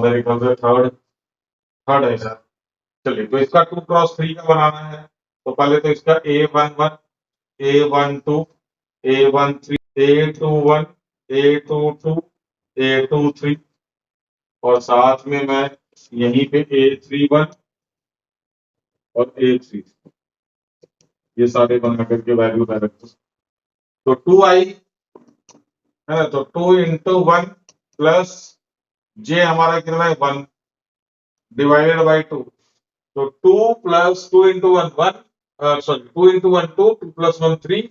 मेरे ख्याल से थर्ड थर्ड है सर। चलिए, तो इसका 2 क्रॉस 3 का बनाना है तो पहले तो इसका A11 A12 A13 A21 A22 A23 और साथ में मैं यहीं पे A31 और A3 ये सारे बना करके वैल्यू मैं रखता हूं। तो 2I है ना, तो 2 × 1 प्लस जे हमारा कितना है 1 डिवाइडेड बाई 2। तो 2 + 2 × 1 1 सॉरी 2 × 1 2 2 + 1 3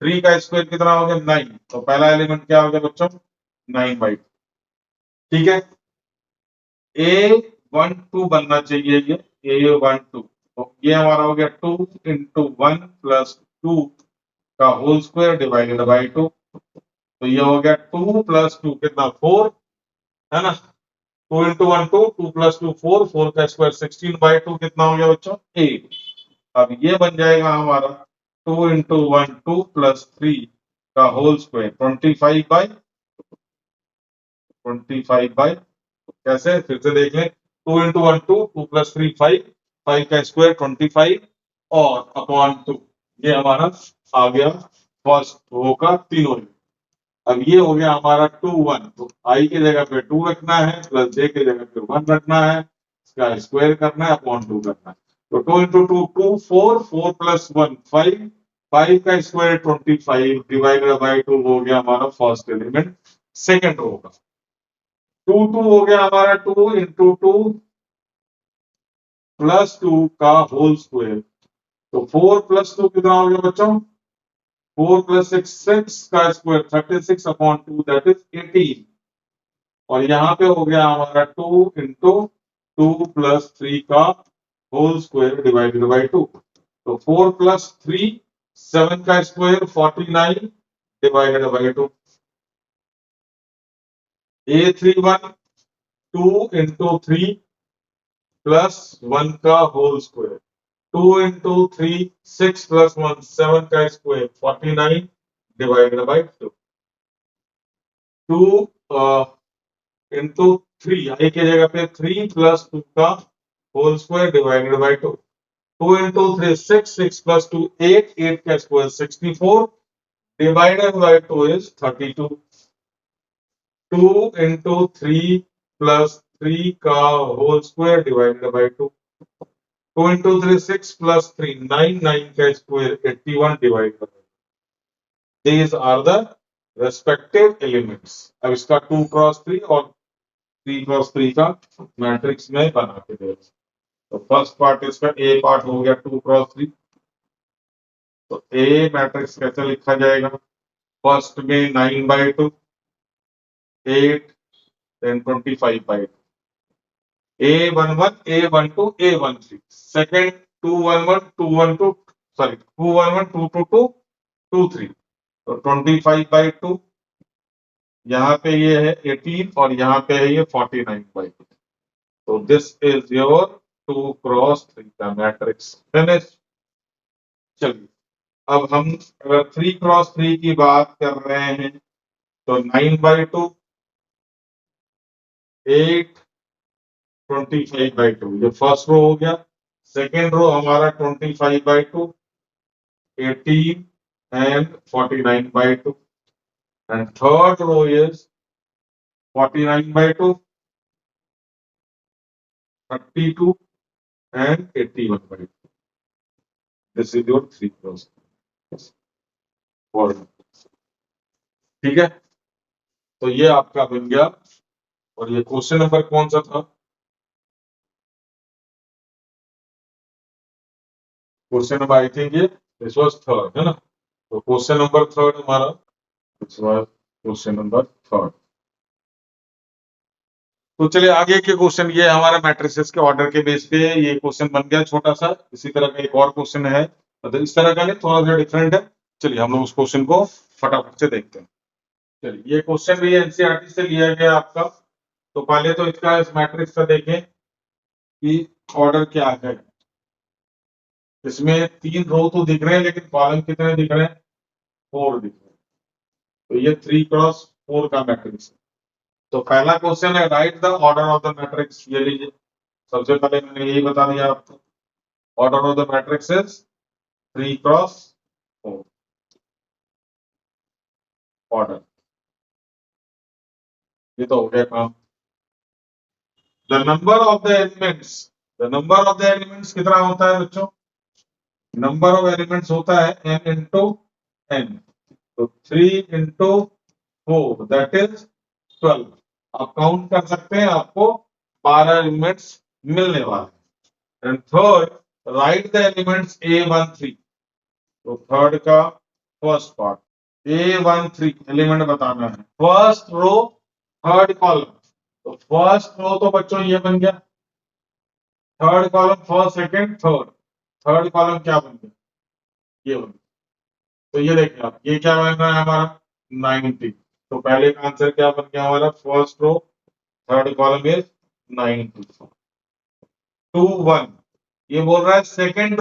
3 का स्क्वायर कितना हो गया 9। तो पहला एलिमेंट क्या हो गया बच्चों 9/2। ठीक है, A12 बनना चाहिए ये A12। तो ये हमारा हो गया 2 × 1 + 2 का होल स्क्वायर डिवाइडेड बाई 2। तो ये हो गया 2 + 2 कितना 4, है ना। 2 × 1 2 2 + 2 4 4 का स्क्वायर 16/2 कितना हो गया बच्चों 8। अब ये बन जाएगा हमारा 2 × 1 2 + 3 का होल स्क्वायर 25/25 कैसे फिर से देख लें, 2 × 1 2 2 + 3 5 5 का स्क्वायर 25 और अपॉन 2। ये हमारा आ गया फर्स्ट रो का तीनों ही। अब ये हो गया हमारा 2 1, तो I की जगह पे 2 रखना है प्लस J की जगह पे 1 रखना है, इसका स्क्वायर करना है अपॉन 2 करना है। तो 2 × 2 2 4 4 + 1 5 5 का स्क्वायर 25 डिवाइडेड बाई 2 हो गया हमारा फर्स्ट एलिमेंट सेकंड रो का। 2 2 हो गया हमारा 2 × 2 + 2 का होल स्क्वायर। तो 4 + 2 कितना हो गया बच्चों 4 + 6 6 का स्क्वायर 36/2 दैट इज 18। और यहाँ पे हो गया हमारा 2 × 2 + 3 का होल स्क्वायर डिवाइडेड बाई 2। तो 4 + 3 7 का स्क्वायर 49 डिवाइडेड बाई 2। A31 2 × 3 + 1 का होल स्क्वायर 2 into 3 6 plus 1 7 का square 49 divided by 2 into 3 i की जगह पे 3 plus 2 का whole square divided by 2 2 into 3 6 6 plus 2 8 8 का square 64 divided by 2 is 32 2 into 3 plus 3 का whole square divided by 2 2 into 3 6 plus 3 9 9 का square 81 divide by these are the respective elements अब इसका 2 cross 3 और 3 क्रॉस 3 का मैट्रिक्स में बना के दे तो फर्स्ट पार्ट इसका ए पार्ट हो गया 2 क्रॉस 3 तो ए मैट्रिक्स कैसे लिखा जाएगा फर्स्ट में 9 by 2 8 then 25 by 2 A11 A12 A13 second 211 212 sorry 211 222 23 तो 25 by 2 यहाँ पे ये है 18 और यहाँ पे है ये 49 by 2 तो दिस इज योर 2 क्रॉस 3 का मैट्रिक्स फिनिश चलिए अब हम अगर 3 क्रॉस 3 की बात कर रहे हैं तो 9 by 2 8 25 by 2 ये फर्स्ट रो हो गया सेकेंड रो हमारा 25 by 2 18 and 49 by 2 and third row is 49 by 2 32 and 81 by 2 this is your 3 cross four ठीक है तो ये आपका बन गया और ये क्वेश्चन नंबर कौन सा था क्वेश्चन नंबर आई थिंक ये दिस वाज थर्ड है ना तो क्वेश्चन नंबर थर्ड हमारा this was question number third तो चलिए आगे के क्वेश्चन ये हमारा मैट्रिसेस के ऑर्डर के बेस पे ये क्वेश्चन बन गया छोटा सा इसी तरह का एक और क्वेश्चन है मतलब इस तरह का नहीं थोड़ा सा डिफरेंट है चलिए हम लोग उस क्वेश्चन को फटाफट से देखते हैं चलिए ये क्वेश्चन भी एनसीईआरटी से लिया गया आपका तो पहले तो इसका इस मैट्रिक्स का देखें कि ऑर्डर क्या है इसमें 3 रो तो दिख रहे हैं लेकिन कॉलम कितने दिख रहे हैं 4 दिख रहे हैं तो ये 3 क्रॉस 4 का मैट्रिक्स है तो पहला क्वेश्चन है right the order of the matrix ये लीजिए सबसे पहले मैंने यही बता दिया आपको order of the matrix is 3 cross 4 order ये तो हो गया काम the number of the elements कितना होता है बच्चों नंबर ऑफ एलिमेंट्स होता है n into n तो 3 into 4 दैट इज 12 आप काउंट कर सकते हैं आपको 12 एलिमेंट्स मिलने वाले and third right the elements A13 तो थर्ड का फर्स्ट पार्ट A13 एलिमेंट बताना है फर्स्ट रो थर्ड कॉलम तो फर्स्ट रो तो बच्चों ये बन गया third column first second third column क्या बन गया ये बन गया तो ये देखिए आप ये क्या बन रहा है हमारा 90 तो पहले का आंसर क्या बन गया हमारा first row third column is 90 2 1 ये बोल रहा है सेकंड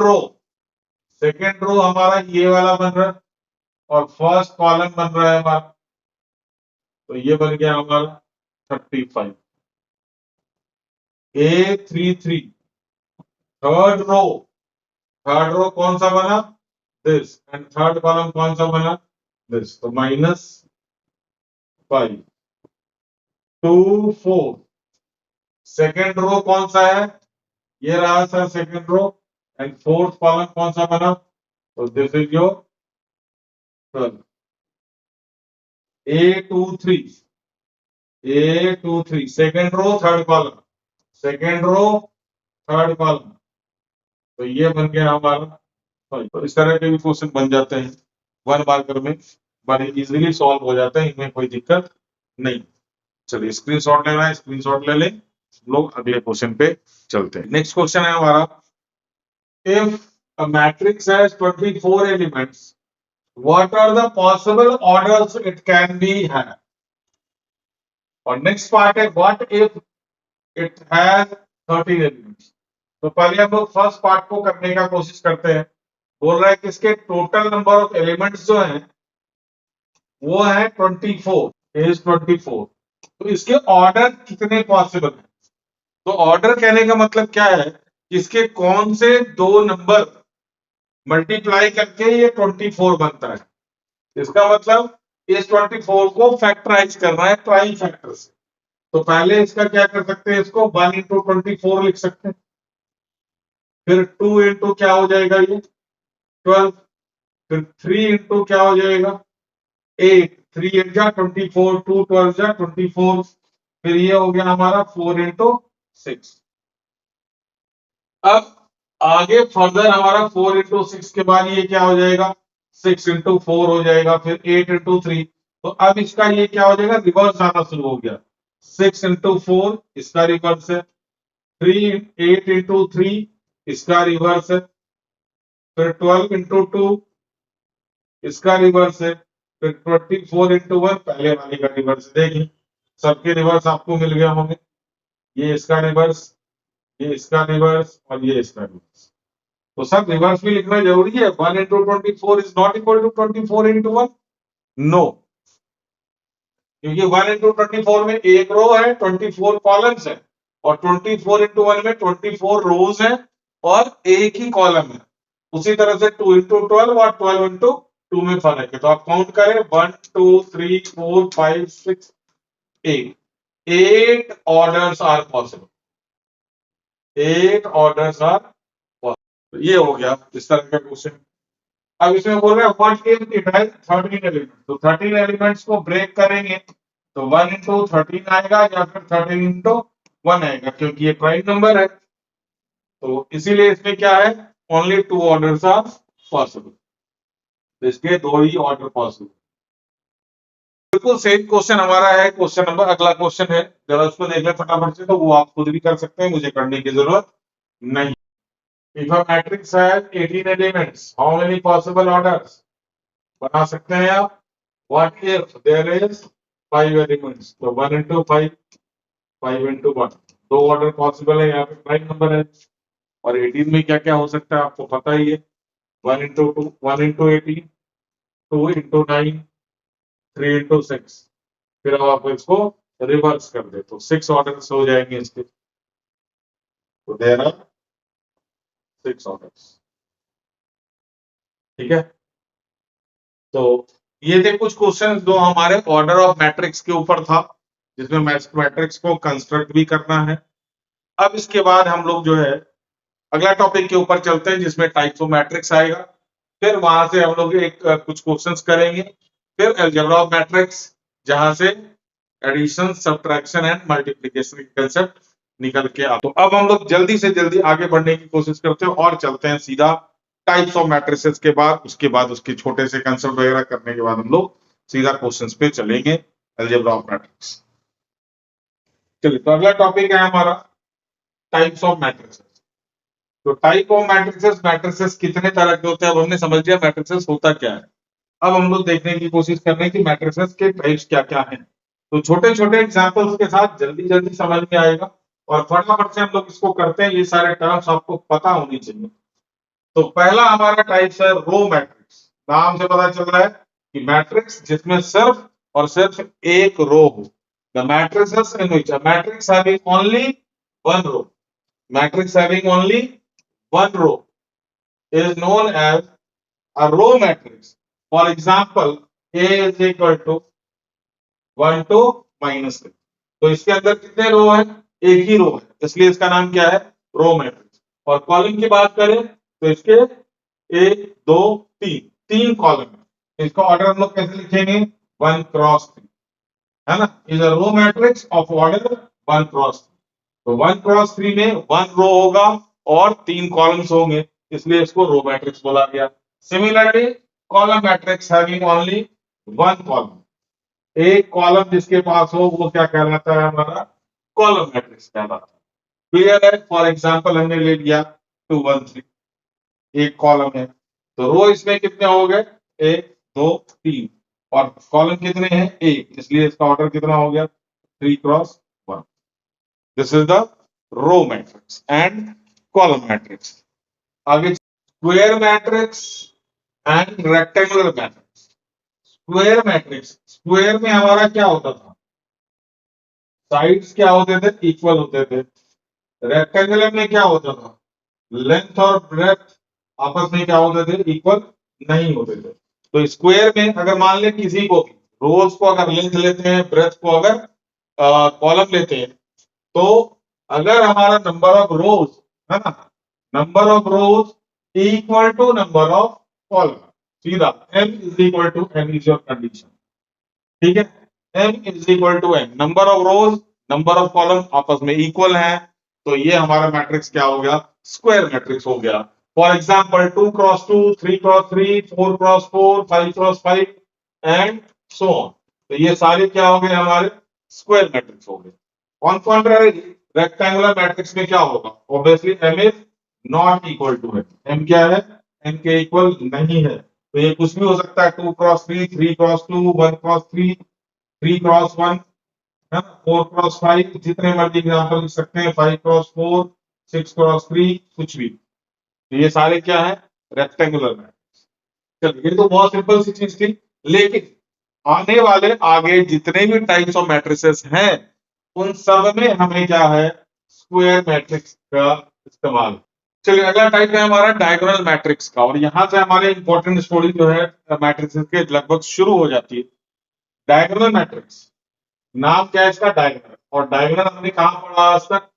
रो हमारा ये वाला बन रहा है और फर्स्ट कॉलम बन रहा है हमारा तो ये बन गया हमारा 35 A33 थर्ड रो कौन सा बना दिस एंड थर्ड कॉलम कौन सा बना दिस तो -5 2 4 सेकेंड रो कौन सा है ये रहा sir second row and fourth column कौन सा बना तो this is your 12 A23 second row third column तो ये बन गया हमारा 5 तो इस तरह के भी क्वेश्चन बन जाते हैं 1 मार्कर में बड़े इजीली सॉल्व हो जाते हैं इनमें कोई दिक्कत नहीं चलिए स्क्रीनशॉट लेना है स्क्रीनशॉट ले लें लोग अगले क्वेश्चन पे चलते हैं नेक्स्ट क्वेश्चन है हमारा if a matrix has 24 elements what are the possible orders it can be have और नेक्स्ट पार्ट है what if it has 13 elements तो पहले हम लोग फर्स्ट पार्ट को करने का कोशिश करते हैं। बोल रहा है कि इसके टोटल नंबर ऑफ एलिमेंट्स जो हैं वो है 24, इज 24। तो इसके ऑर्डर कितने पॉसिबल है? तो ऑर्डर कहने का मतलब क्या है, इसके कौन से दो नंबर मल्टीप्लाई करके ये 24 बनता है। इसका मतलब इस 24 को फैक्टराइज करना है ट्राई फैक्टर से। तो पहले इसका क्या कर सकते हैं, इसको 1 इंटू 24 लिख सकते हैं। फिर 2 इंटू क्या हो जाएगा ये 12। फिर 3 इंटू क्या हो जाएगा 8। 3 8 जा 24, 2 12 जा 24। फिर ये हो गया हमारा 4 इंटू 6। अब आगे फर्दर हमारा 4 इंटू 6 के बाद ये क्या हो जाएगा 6 इंटू 4 हो जाएगा। फिर 8 इंटू 3। तो अब इसका ये क्या हो जाएगा, रिवर्स आना शुरू हो गया। 6 इंटू 4 इसका रिवर्स है। 8 इंटू 3 इसका रिवर्स है। फिर 12 इंटू 2 इसका रिवर्स है। फिर 24 इंटू 1 पहले वाले का रिवर्स है। देखिए सबके रिवर्स आपको मिल गया होंगे। ये इसका रिवर्स, ये इसका रिवर्स और ये इसका रिवर्स। तो सब रिवर्स भी लिखना जरूरी है। 1 into 24 is not equal to 24 into 1। No, क्योंकि 1 इंटू 24 में एक रो है, 24 कॉलम्स है। और 24 इंटू 1 में 24 रोज है और एक ही कॉलम है। उसी तरह से 2 इंटू 12 और 12 इंटू 2 में फर्क है। तो आप काउंट करें 1 2 3 4 5 6 8। 8 orders are possible. 8 orders are possible. ये हो गया इस तरह का क्वेश्चन। अब इसमें बोल रहे हैं what if it has 13 elements. तो 13 एलिमेंट्स को ब्रेक करेंगे तो 1 इंटू 13 आएगा या फिर 13 इंटू 1 आएगा, क्योंकि ये प्राइम नंबर है। तो इसीलिए इसमें क्या है, ओनली 2 ऑर्डर्स आर पॉसिबल। तो इसके 2 ही ऑर्डर पॉसिबल। बिल्कुल सेम क्वेश्चन हमारा है। क्वेश्चन नंबर अगला क्वेश्चन है, जरा उसको देख लें फटाफट से। तो वो आप खुद भी कर सकते हैं, मुझे करने की जरूरत नहीं। If a matrix has 18 elements, how many possible orders? बना सकते हैं आप। What if there is 5 elements? तो 1 into 5, 5 into 1, 2 ऑर्डर पॉसिबल है। यहाँ पे प्राइम नंबर है। और 18 में क्या क्या हो सकता है आपको पता ही है। 1 into 2, 1 into 18, 2 into 9, 3 into 6। फिर अब आप इसको रिवर्स कर दे तो 6 ऑर्डर्स हो जाएंगे इसके। तो देयर आर 6 ऑर्डर्स। ठीक है। तो ये थे कुछ क्वेश्चन जो हमारे ऑर्डर ऑफ मैट्रिक्स के ऊपर था, जिसमें मैट्रिक्स को कंस्ट्रक्ट भी करना है। अब इसके बाद हम लोग जो है अगला टॉपिक के ऊपर चलते हैं, जिसमें टाइप्स ऑफ मैट्रिक्स आएगा। फिर वहां से हम लोग एक कुछ क्वेश्चंस करेंगे। फिर अलजेब्रा ऑफ मैट्रिक्स, जहां से एडिशन सब्ट्रैक्शन एंड मल्टीप्लिकेशन के कंसेप्ट निकल के आ। तो अब हम लोग जल्दी से जल्दी आगे बढ़ने की कोशिश करते हैं और चलते हैं सीधा टाइप्स ऑफ मैट्रिसेस के बाद। उसके बाद उसके छोटे से कंसेप्ट वगैरह करने के बाद हम लोग सीधा क्वेश्चंस पे चलेंगे, अलजेब्रा ऑफ मैट्रिक्स। चलिए, तो अगला टॉपिक है हमारा टाइप्स ऑफ मैट्रिसेस। तो टाइप ऑफ मैट्रिसेस, मैट्रिसेस कितने तरह के होते हैं, अब हमने समझ लिया मैट्रिसेस होता क्या है। अब हम लोग देखने की कोशिश कर रहे हैं कि मैट्रिसेस के टाइप्स क्या क्या हैं। तो छोटे छोटे एग्जांपल्स के साथ जल्दी जल्दी समझ में आएगा और फटाफट से हम लोग इसको करते हैं। ये सारे टर्म्स आपको पता होनी चाहिए। तो पहला हमारा टाइप्स है रो मैट्रिक्स। नाम से पता चल रहा है कि मैट्रिक्स जिसमें सिर्फ और सिर्फ एक रो हो। The matrices in which a matrix having only one row, matrix having only one row is known as a row matrix. For example, A is equal to 1 to -3। तो इसके अंदर कितने रो है, एक ही रो है, इसलिए इसका नाम क्या है, रो मैट्रिक्स। और कॉलम की बात करें तो इसके 1 2 3 तीन कॉलम है। इसका ऑर्डर हम लोग कैसे लिखेंगे, 1 क्रॉस 3, है ना। Is a row matrix of order 1 cross 3। तो 1 क्रॉस 3 में 1 रो होगा और 3 कॉलम्स होंगे, इसलिए इसको रो मैट्रिक्स बोला गया। Similarly column matrix having only 1 column, एक कॉलम जिसके पास हो वो क्या कहलाता है, हमारा कॉलम मैट्रिक्स कहलाता है। क्लियर है। फॉर एग्जांपल हमने ले लिया 2 1 3, एक कॉलम है। तो रो इसमें कितने हो गए, 1 2 3, और कॉलम कितने हैं, एक, इसलिए इसका ऑर्डर कितना हो गया, 3 cross 1। This is the row matrix. And column matrix. आगे square matrix and rectangular matrix. Square matrix, square में हमारा क्या होता था, साइड्स क्या होते थे, इक्वल होते थे। रेक्टेंगुलर में क्या होता था, लेंथ और ब्रेथ आपस में क्या होते थे, इक्वल नहीं होते थे। तो स्क्वायर में अगर मान ले किसी को भी रोज को अगर लेंथ लेते हैं, ब्रेथ को अगर कॉलम लेते हैं, तो अगर हमारा नंबर ऑफ रोज है ना, number of rows equal to number of column, सीधा m is equal to n is your condition. ठीक है, m is equal to n, number of rows number of column आपस में इक्वल है, तो ये हमारा मैट्रिक्स क्या हो गया, स्क्वायर मैट्रिक्स हो गया। For example 2 cross 2, 3 cross 3, 4 cross 4, 5 cross 5 and so on. तो ये सारे क्या हो गए हमारे स्क्वायर मैट्रिक्स हो गए। ऑन कॉन्ट्ररी रेक्टेंगुलर मैट्रिक्स में क्या होगा, obviously m is not equal to n, m क्या है, n के इक्वल नहीं है। तो ये कुछ भी हो सकता है, 2 क्रॉस 3, 3 क्रॉस 2, 1 क्रॉस 3, 3 क्रॉस 1 है ना, 4 क्रॉस 5, जितने मर्जी एग्जाम्पल लिख सकते हैं, 5 क्रॉस 4, 6 क्रॉस 3, कुछ भी। तो ये सारे क्या है, रेक्टेंगुलर मैट्रिक्स। चलिए, ये तो बहुत सिंपल सी चीज थी, लेकिन आने वाले आगे जितने भी टाइप्स ऑफ मैट्रिसेस हैं, उन सब में हमें क्या है, स्क्वायर मैट्रिक्स का इस्तेमाल। चलिए, अगला टाइप है हमारा डायगोनल मैट्रिक्स का, और यहां से हमारे इंपॉर्टेंट स्टोरी जो है मैट्रिक्स के लगभग शुरू हो जाती है। डायगोनल मैट्रिक्स, नाम क्या है इसका, डायगोनल। और डायगोनल हमने कहां पढ़ा आज तक,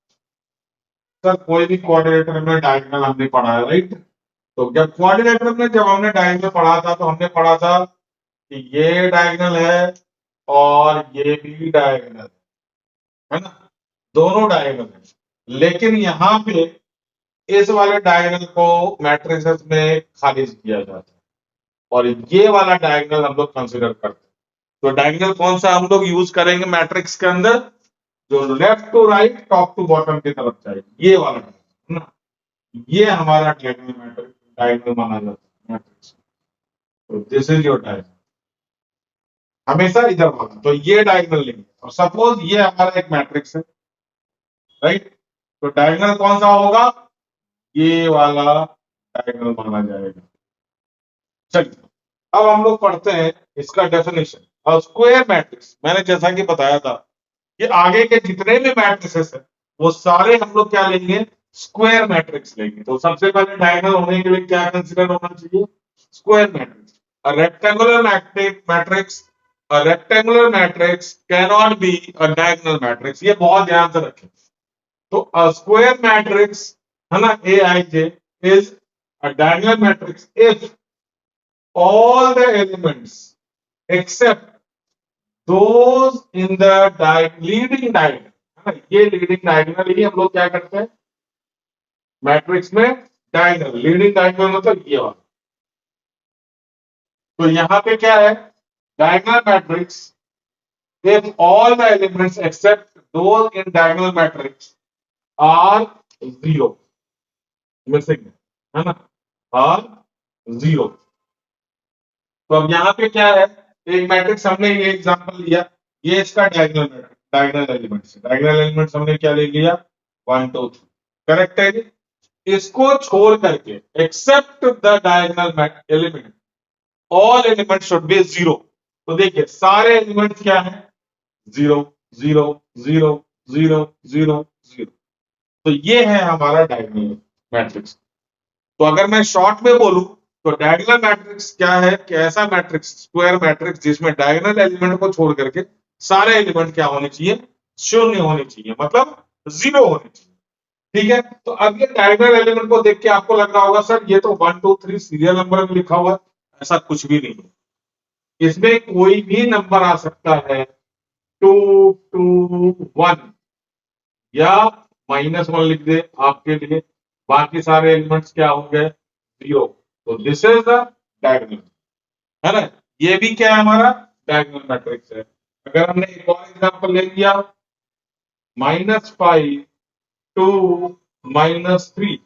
सर कोई भी कोऑर्डिनेटर में डायगोनल हमने पढ़ा है, राइट। तो जब कोऑर्डिनेटर में जब हमने डायगोनल पढ़ा था, तो हमने पढ़ा था कि ये डायगोनल है और ये भी डायगोनल है ना, दोनों डायगोनल है। लेकिन यहाँ पे इस वाले डायगोनल को मैट्रिसेस में खारिज किया जाता है, और ये वाला डायगोनल हम लोग कंसिडर करते हैं। तो डायगोनल कौन सा हम लोग यूज करेंगे मैट्रिक्स के अंदर, जो left to right top to bottom की तरफ जाए, ये वाला है ना, ये हमारा डायगोनल मैट्रिक्स, डायगोनल माना जाता है मैट्रिक्स। तो दिस इज योर डायगोनल, हमेशा इधर वाला, तो ये डायगोनल लेंगे। और सपोज ये हमारा एक मैट्रिक्स है, राइट, तो डायगोनल कौन सा होगा, ये वाला डायगोनल माना जाएगा। चलिए, अब हम लोग पढ़ते हैं इसका डेफिनेशन। और स्क्वायर मैट्रिक्स मैंने जैसा कि बताया था कि आगे के जितने भी मैट्रिसेस है, वो सारे हम लोग क्या लेंगे, स्क्वायर मैट्रिक्स लेंगे। तो सबसे पहले डायगोनल होने के लिए क्या कंसीडर होना चाहिए, square matrix. A rectangular matrix, a rectangular matrix cannot be a diagonal matrix, ये बहुत ध्यान से रखें। तो a square matrix है ना, Aij is a diagonal matrix if all the elements except those in the leading diagonal, है ना, ये लीडिंग डायगोनल ही हम लोग क्या करते हैं मैट्रिक्स में, डायगोनल लीडिंग डायगोनल मतलब ये वाला। तो यहां पे क्या है, diagonal matrix if all the elements except those in diagonal matrix are zero, missing है ना, are zero। तो अब यहाँ पे क्या है, एक मैट्रिक्स हमने ये एग्जांपल लिया, ये इसका diagonal matrix, diagonal elements, diagonal elements हमने क्या ले लिया, 1 2 3, करेक्ट है जी। इसको छोड़ करके except the diagonal element all element should be zero. तो देखिए सारे एलिमेंट्स क्या है, 0 0 0 0 0 0। तो ये है हमारा डायगोनल मैट्रिक्स। तो अगर मैं शॉर्ट में बोलूं, तो डायगोनल मैट्रिक्स क्या है कि ऐसा मैट्रिक्स, स्क्वायर मैट्रिक्स, जिसमें डायगोनल एलिमेंट को छोड़ करके सारे एलिमेंट क्या होने चाहिए, शून्य होने चाहिए, मतलब 0 होने चाहिए। ठीक है, तो अब ये डायगोनल एलिमेंट को देख के आपको लग रहा होगा सर ये तो 1 2 3 सीरियल नंबर में लिखा हुआ है। ऐसा कुछ भी नहीं है, इसमें कोई भी नंबर आ सकता है, 2 2 1 या -1 लिख दे आपके लिए, बाकी सारे एलिमेंट्स क्या होंगे, 0। तो दिस इज द डायगोनल, है ना, ये भी क्या है हमारा डायगोनल मैट्रिक्स है। अगर हमने एक और एग्जांपल ले लिया, -5 2 -3,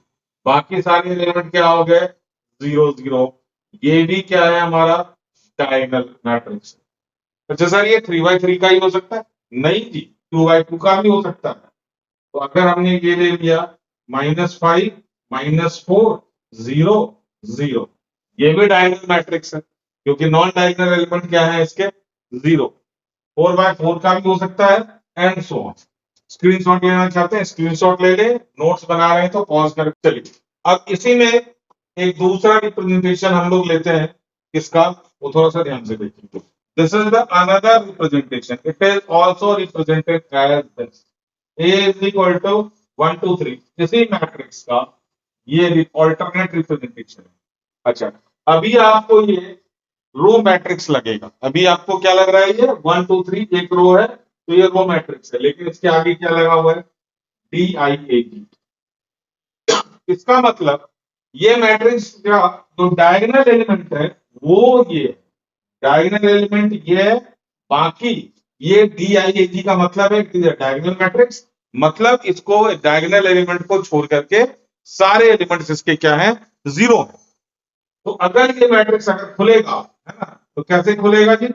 बाकी सारे एलिमेंट क्या हो गए, 0 0। ये भी क्या है हमारा डायगोनल मैट्रिक्स। अच्छा सर ये 3x3 का ही हो सकता है, नहीं जी, 2x2 का भी हो सकता है। तो अगर हमने ये ले लिया -5 -4 0 0। ये भी डायगोनल मैट्रिक्स है क्योंकि नॉन डायगोनल एलिमेंट क्या है इसके, 0। 4/4 का भी हो सकता है एंड सो ऑन। स्क्रीनशॉट लेना चाहते हैं स्क्रीनशॉट ले ले, नोट्स बना रहे हैं तो पॉज कर चलिए। अब इसी में एक दूसरा रिप्रेजेंटेशन हम लोग लेते हैं किसका, वो थोड़ा सा ध्यान से देखिए। This is the another representation, it is also represented as this, a is equal to 1 2 3, इसी मैट्रिक्स का ये ऑल्टरनेट रिप्रेजेंटेशन है। अच्छा, अभी आपको ये रो मैट्रिक्स लगेगा, अभी आपको क्या लग रहा है, ये 1 2 3 एक रो है तो ये रो मैट्रिक्स है, लेकिन इसके आगे क्या लगा हुआ है, DIAG। इसका मतलब ये मैट्रिक्स का जो डायगोनल एलिमेंट है वो ये डायगोनल एलिमेंट ये है, बाकी ये DIAG का मतलब है डायगोनल मैट्रिक्स, मतलब इसको डायगोनल एलिमेंट को छोड़ करके सारे एलिमेंट्स इसके क्या है, 0 है। तो अगर ये मैट्रिक्स अगर खुलेगा, है ना, तो कैसे खुलेगा जी,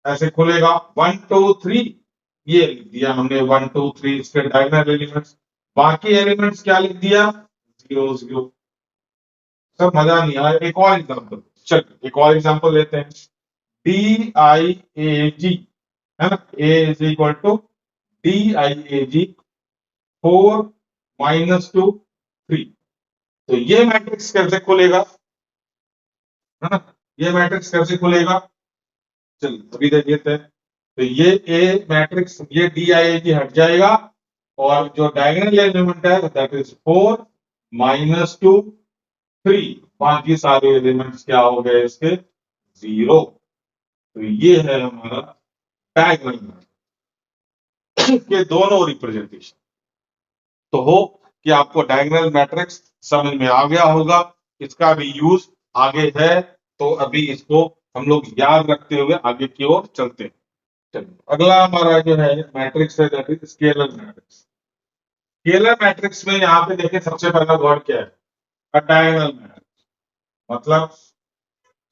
ऐसे खुलेगा 1 2 3, ये लिख दिया हमने 1 2 3 इसके डायगोनल एलिमेंट्स, बाकी एलिमेंट्स क्या लिख दिया, 0 0। सब मजा नहीं आया, एक और एग्जांपल, चलिए एक और एग्जांपल लेते हैं। DIAG, है ना, A is equal to DIAG 4 -2 3। तो ये मैट्रिक्स कैसे खुलेगा, है ना, ये मैट्रिक्स कैसे खुलेगा, चलिए अभी देख लेते हैं। तो ये ए मैट्रिक्स, ये DIAG हट जाएगा और जो डायगोनल एलिमेंट है दैट इज 4 -2 3, बाकी सारे एलिमेंट्स क्या हो गए इसके, 0। तो ये है हमारा डायगोनल मैट्रिक्स के दोनों रिप्रेजेंटेशन। तो हो कि आपको डायगोनल मैट्रिक्स समझ में आ गया होगा, इसका भी यूज आगे है, तो अभी इसको हम लोग याद रखते हुए आगे की ओर चलते हैं। चलिए अगला हमारा जो है मैट्रिक्स है that is scalar matrix. Scalar matrix में यहाँ पे देखिए सबसे पहला वर्ड क्या है, डायगोनल मैट्रिक्स। मतलब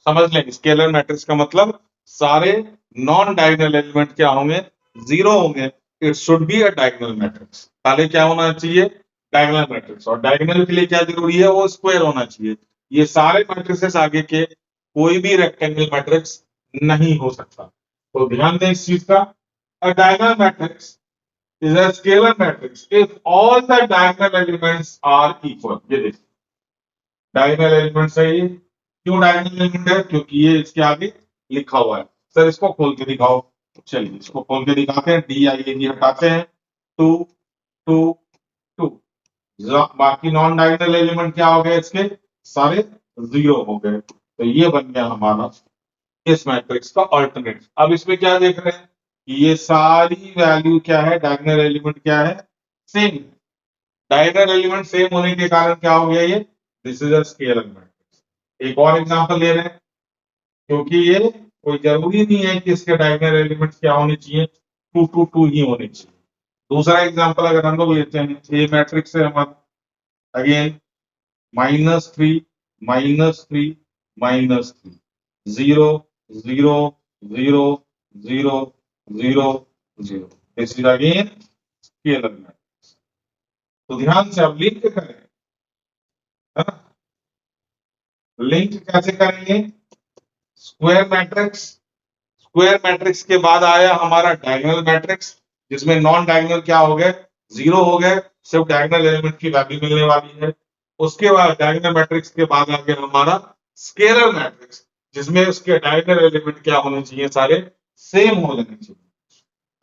समझ लें, स्केलर मैट्रिक्स का मतलब सारे नॉन डायगोनल एलिमेंट क्या होंगे, 0 होंगे। It should be a diagonal matrix, पहले क्या होना चाहिए, डायगोनल मैट्रिक्स, और डायगोनल के लिए क्या जरूरी है, वो स्क्वायर होना चाहिए। ये सारे मैट्रिक्सेस आगे के कोई भी रेक्टेंगल मैट्रिक्स नहीं हो सकता, तो ध्यान दें इस चीज का। अ diagonal matrix is a scalar matrix if all the diagonal elements are equal। ये देखिए डायगोनल एलिमेंट्स है ये, क्यों डायगोनल एलिमेंट है, क्योंकि ये इसके आगे लिखा हुआ है। सर इसको खोल के दिखाओ, चलिए इसको खोल के दिखाते हैं। DIAG हटाते हैं, 2 2 2, बाकी नॉन डायगोनल एलिमेंट क्या हो गए इसके, सारे 0 हो गए। तो ये बन गया हमारा इस मैट्रिक्स का अल्टरनेट। अब इसमें क्या देख रहे हैं कि ये सारी वैल्यू क्या है, डायगोनल एलिमेंट क्या है, सेम। डायगोनल एलिमेंट सेम होने के कारण क्या हो गया ये, this is a scalar matrix. एक और एग्जांपल ले रहे हैं, क्योंकि ये कोई जरूरी नहीं है कि इसके डायगोनल एलिमेंट्स क्या होने चाहिए, 2 2 2 ही होने चाहिए। दूसरा एग्जांपल अगर हम लोग लेते हैं, ये मैट्रिक्स है हमारा, again -3 -3 -3 0 0 0 0 0 0, this is again scalar matrix. तो ध्यान से अब लिंक करें, है ना, लिंक कैसे करेंगे, स्क्वायर मैट्रिक्स, स्क्वायर मैट्रिक्स के बाद आया हमारा डायगोनल मैट्रिक्स, जिसमें नॉन डायगोनल क्या हो गए, 0 हो गए, सिर्फ डायगोनल एलिमेंट की वैल्यू मिलने वाली है। उसके बाद डायगोनल मैट्रिक्स के बाद आ गया हमारा स्केलर मैट्रिक्स, जिसमें उसके डायगोनल एलिमेंट क्या होने चाहिए, सारे सेम हो जाने चाहिए।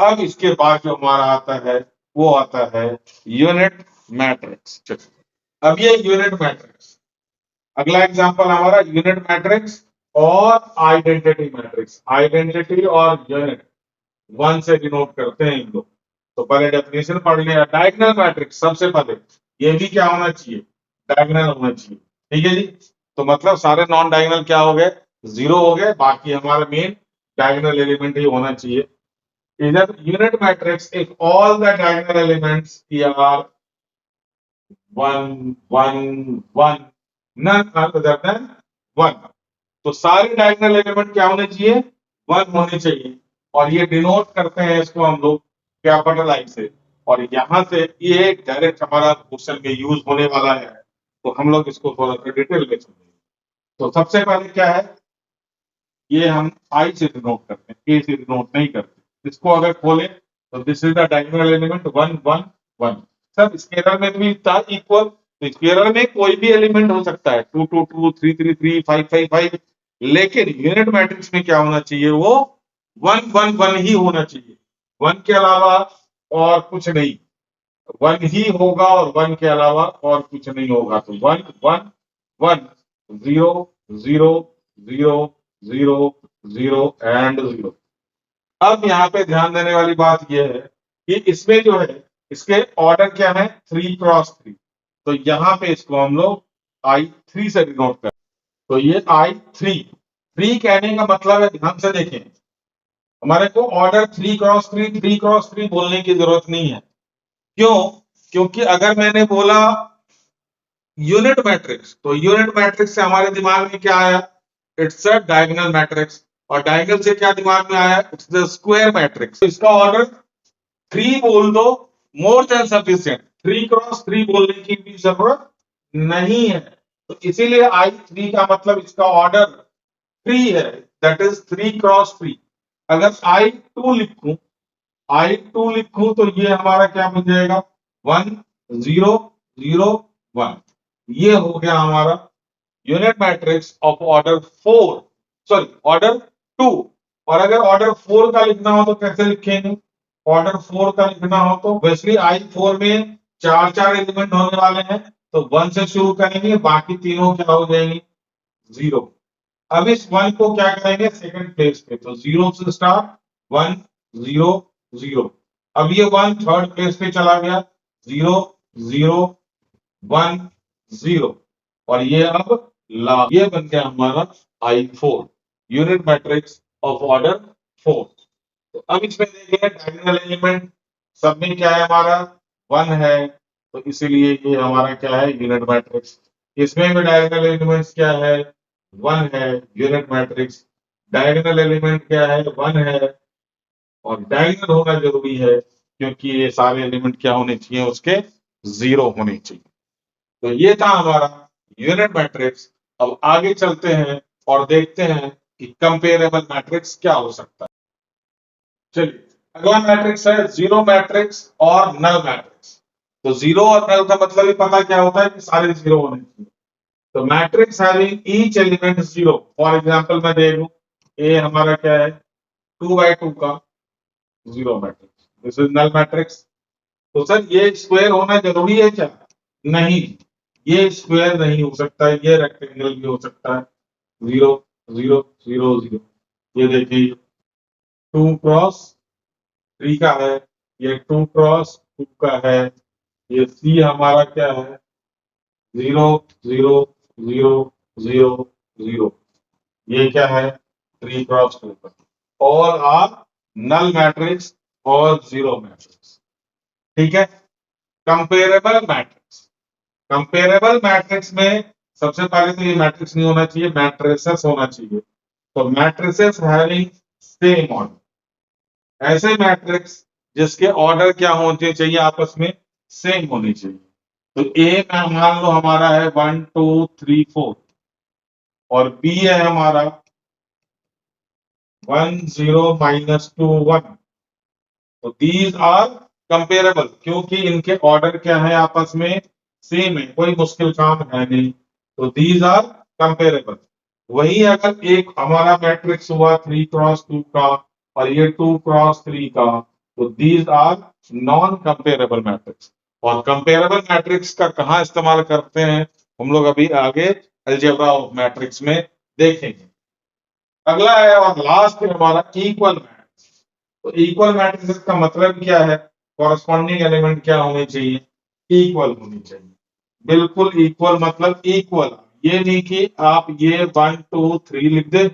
अब इसके बाद जो हमारा आता है वो आता है यूनिट मैट्रिक्स। अब ये यूनिट मैट्रिक्स, अगला एग्जांपल हमारा यूनिट मैट्रिक्स और आइडेंटिटी मैट्रिक्स। आइडेंटिटी और यूनिट 1 से डिनोट करते हैं इन लोग। तो पहले डेफिनेशन पढ़ लिया, डायगोनल मैट्रिक्स सबसे पहले ये भी क्या होना चाहिए, डायगोनल होना चाहिए, ठीक है जी। तो मतलब सारे नॉन डायगोनल क्या हो गए, 0 हो गए, बाकी हमारा मेन डायगोनल एलिमेंट ही होना चाहिए। इधर unit matrix if all the diagonal elements are 1 1 1 none other than 1, तो सारे डायगोनल एलिमेंट क्या होने चाहिए, 1 होने चाहिए। और ये डिनोट करते हैं इसको हम लोग कैपिटल आई से, और यहां से ये डायरेक्ट हमारा क्वेश्चन में यूज होने वाला है, तो हम लोग इसको थोड़ा सा डिटेल में समझेंगे। तो सबसे पहले क्या है, ये हम आई से डिनोट करते हैं, ए से डिनोट नहीं करते। इसको अगर खोलें तो this is the diagonal element 1 1 1। सब स्केलर में भी था इक्वल, तो स्केलर में कोई भी एलिमेंट हो सकता है, 2 2 2 3 3 3 5 5 5, लेकिन यूनिट मैट्रिक्स में क्या होना चाहिए, वो 1 1 1 ही होना चाहिए, 1 के अलावा और कुछ नहीं, 1 ही होगा और 1 के अलावा और कुछ नहीं होगा। तो 1 1 1 0 0 0 0 0 एंड 0। अब यहाँ पे ध्यान देने वाली बात यह है कि इसमें जो है, इसके ऑर्डर क्या है, 3 क्रॉस 3। तो यहाँ पे इसको हम लोग I3 से डिनोट करें। तो ये I3, 3 कहने का मतलब है, ध्यान से देखें, हमारे को ऑर्डर 3 क्रॉस 3 3 क्रॉस 3 बोलने की जरूरत नहीं है। क्यों? क्योंकि अगर मैंने बोला यूनिट मैट्रिक्स, तो यूनिट मैट्रिक्स से हमारे दिमाग में क्या आया, इट्स अ डायगोनल मैट्रिक्स, और डायगोनल से क्या दिमाग में आया, इट्स द स्क्वायर मैट्रिक्स। तो इसका ऑर्डर 3 बोल दो, मोर देन सफिशिएंट, 3 क्रॉस 3 बोलने की भी जरूरत नहीं है। तो इसीलिए I3 का मतलब इसका ऑर्डर 3 है, दैट इज 3 क्रॉस 3। अगर I2 लिखूं तो ये हमारा क्या बन जाएगा, 1 0 0 1। ये हो गया हमारा unit matrix of order 4, sorry order 2। और अगर ऑर्डर 4 का लिखना हो तो कैसे लिखेंगे, ऑर्डर 4 का लिखना हो तो वैसे I4 में 4 एलिमेंट होने वाले हैं, तो 1 से शुरू करेंगे, बाकी तीनों क्या हो जाएंगे, 0। अब इस 1 को क्या करेंगे, सेकंड प्लेस पे, तो 0 से स्टार्ट, 1 0 0। अब ये 1 थर्ड प्लेस पे चला गया, 0 0 1 0, और ये अब ये बन गया हमारा I4, unit matrix of order 4। तो अब इसमें देखिए डायगोनल एलिमेंट सब में क्या है, हमारा 1 है, तो इसीलिए ये हमारा क्या है, यूनिट मैट्रिक्स। इसमें भी डायगोनल एलिमेंट्स क्या है, 1 है, यूनिट मैट्रिक्स। डायगोनल एलिमेंट क्या है, 1 है, और डायगोनल होना जरूरी है क्योंकि ये सारे एलिमेंट क्या होने चाहिए, उसके 0 होने चाहिए। तो ये था हमारा यूनिट मैट्रिक्स। अब आगे चलते हैं और देखते हैं कि कंपेरेबल मैट्रिक्स क्या हो सकता है। चलिए, अगला मैट्रिक्स है जीरो मैट्रिक्स और नल मैट्रिक्स। तो जीरो और नल का मतलब ही पता क्या होता है कि सारे जीरो होने चाहिए। तो matrix having each element zero, for example मैं दे दूं, ए हमारा क्या है, 2/2 का zero matrix, this is null matrix. तो सर ये स्क्वायर होना जरूरी है क्या, नहीं, ये स्क्वायर नहीं हो सकता, ये रेक्टेंगल भी हो सकता है, 0 0 0 0। ये देखिए 2 क्रॉस 3 का है, ये 2 क्रॉस 2 का है, ये सी हमारा क्या है, 0 0 0 0 0। ये क्या है, 3 क्रॉस 2 का। ऑल आर नल मैट्रिक्स और जीरो मैट्रिक्स। ठीक है। कंपेरेबल मैट्रिक्स, कंपेरेबल मैट्रिक्स में सबसे पहले तो ये मैट्रिक्स नहीं होना चाहिए, मैट्रिसेस होना चाहिए। तो मैट्रिसेस हैविंग सेम ऑर्डर, ऐसे मैट्रिक्स जिसके ऑर्डर क्या होने चाहिए, आपस में सेम होने चाहिए। तो ए में मान लो हमारा है 1 2 3 4, और बी है हमारा 1 0 -2 1। तो दीज आर कंपेरेबल, क्योंकि इनके ऑर्डर क्या है, आपस में सेम है, कोई मुश्किल काम है नहीं। तो दीज आर कंपेरेबल। वही अगर एक हमारा मैट्रिक्स हुआ 3 क्रॉस 2 का, और ये 2 क्रॉस 3 का, तो these are non comparable matrix. और कंपेरेबल मैट्रिक्स का कहाँ इस्तेमाल करते हैं, हम लोग अभी आगे अलजेब्रा ऑफ मैट्रिक्स में देखेंगे। अगला है और लास्ट है हमारा इक्वल मैट्रिक्स। तो इक्वल मैट्रिक्स का मतलब क्या है, कॉरस्पॉन्डिंग एलिमेंट क्या होने चाहिए, इक्वल होनी चाहिए। बिल्कुल इक्वल मतलब इक्वल, ये नहीं कि आप ये 1 2 3 लिख दे,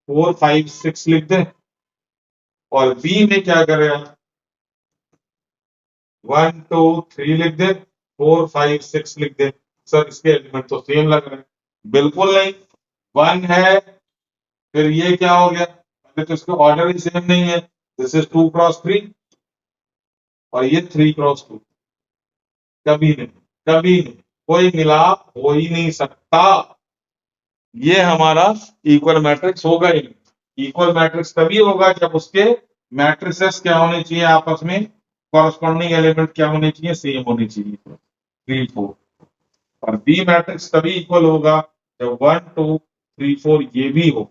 4 5 6 लिख दे, और बी में क्या करें, 1 2 3 लिख दे, 4 5 6 लिख दे, सर इसके एलिमेंट तो सेम लग रहे हैं। बिल्कुल नहीं, 1 है, फिर ये क्या हो गया, पहले तो इसका ऑर्डर ही सेम नहीं है, दिस इज 2 क्रॉस 3, और ये 3x2, कभी नहीं, कभी नहीं, कोई मिलाप हो ही नहीं सकता। ये हमारा इक्वल मैट्रिक्स होगा ही नहीं। इक्वल मैट्रिक्स तभी होगा जब उसके मैट्रिसेस क्या होने चाहिए, आपस में कॉरस्पॉन्डिंग एलिमेंट क्या होने चाहिए, सेम होने चाहिए, 3 4। और बी मैट्रिक्स तभी इक्वल होगा जब 1 2 3 4 ये भी हो।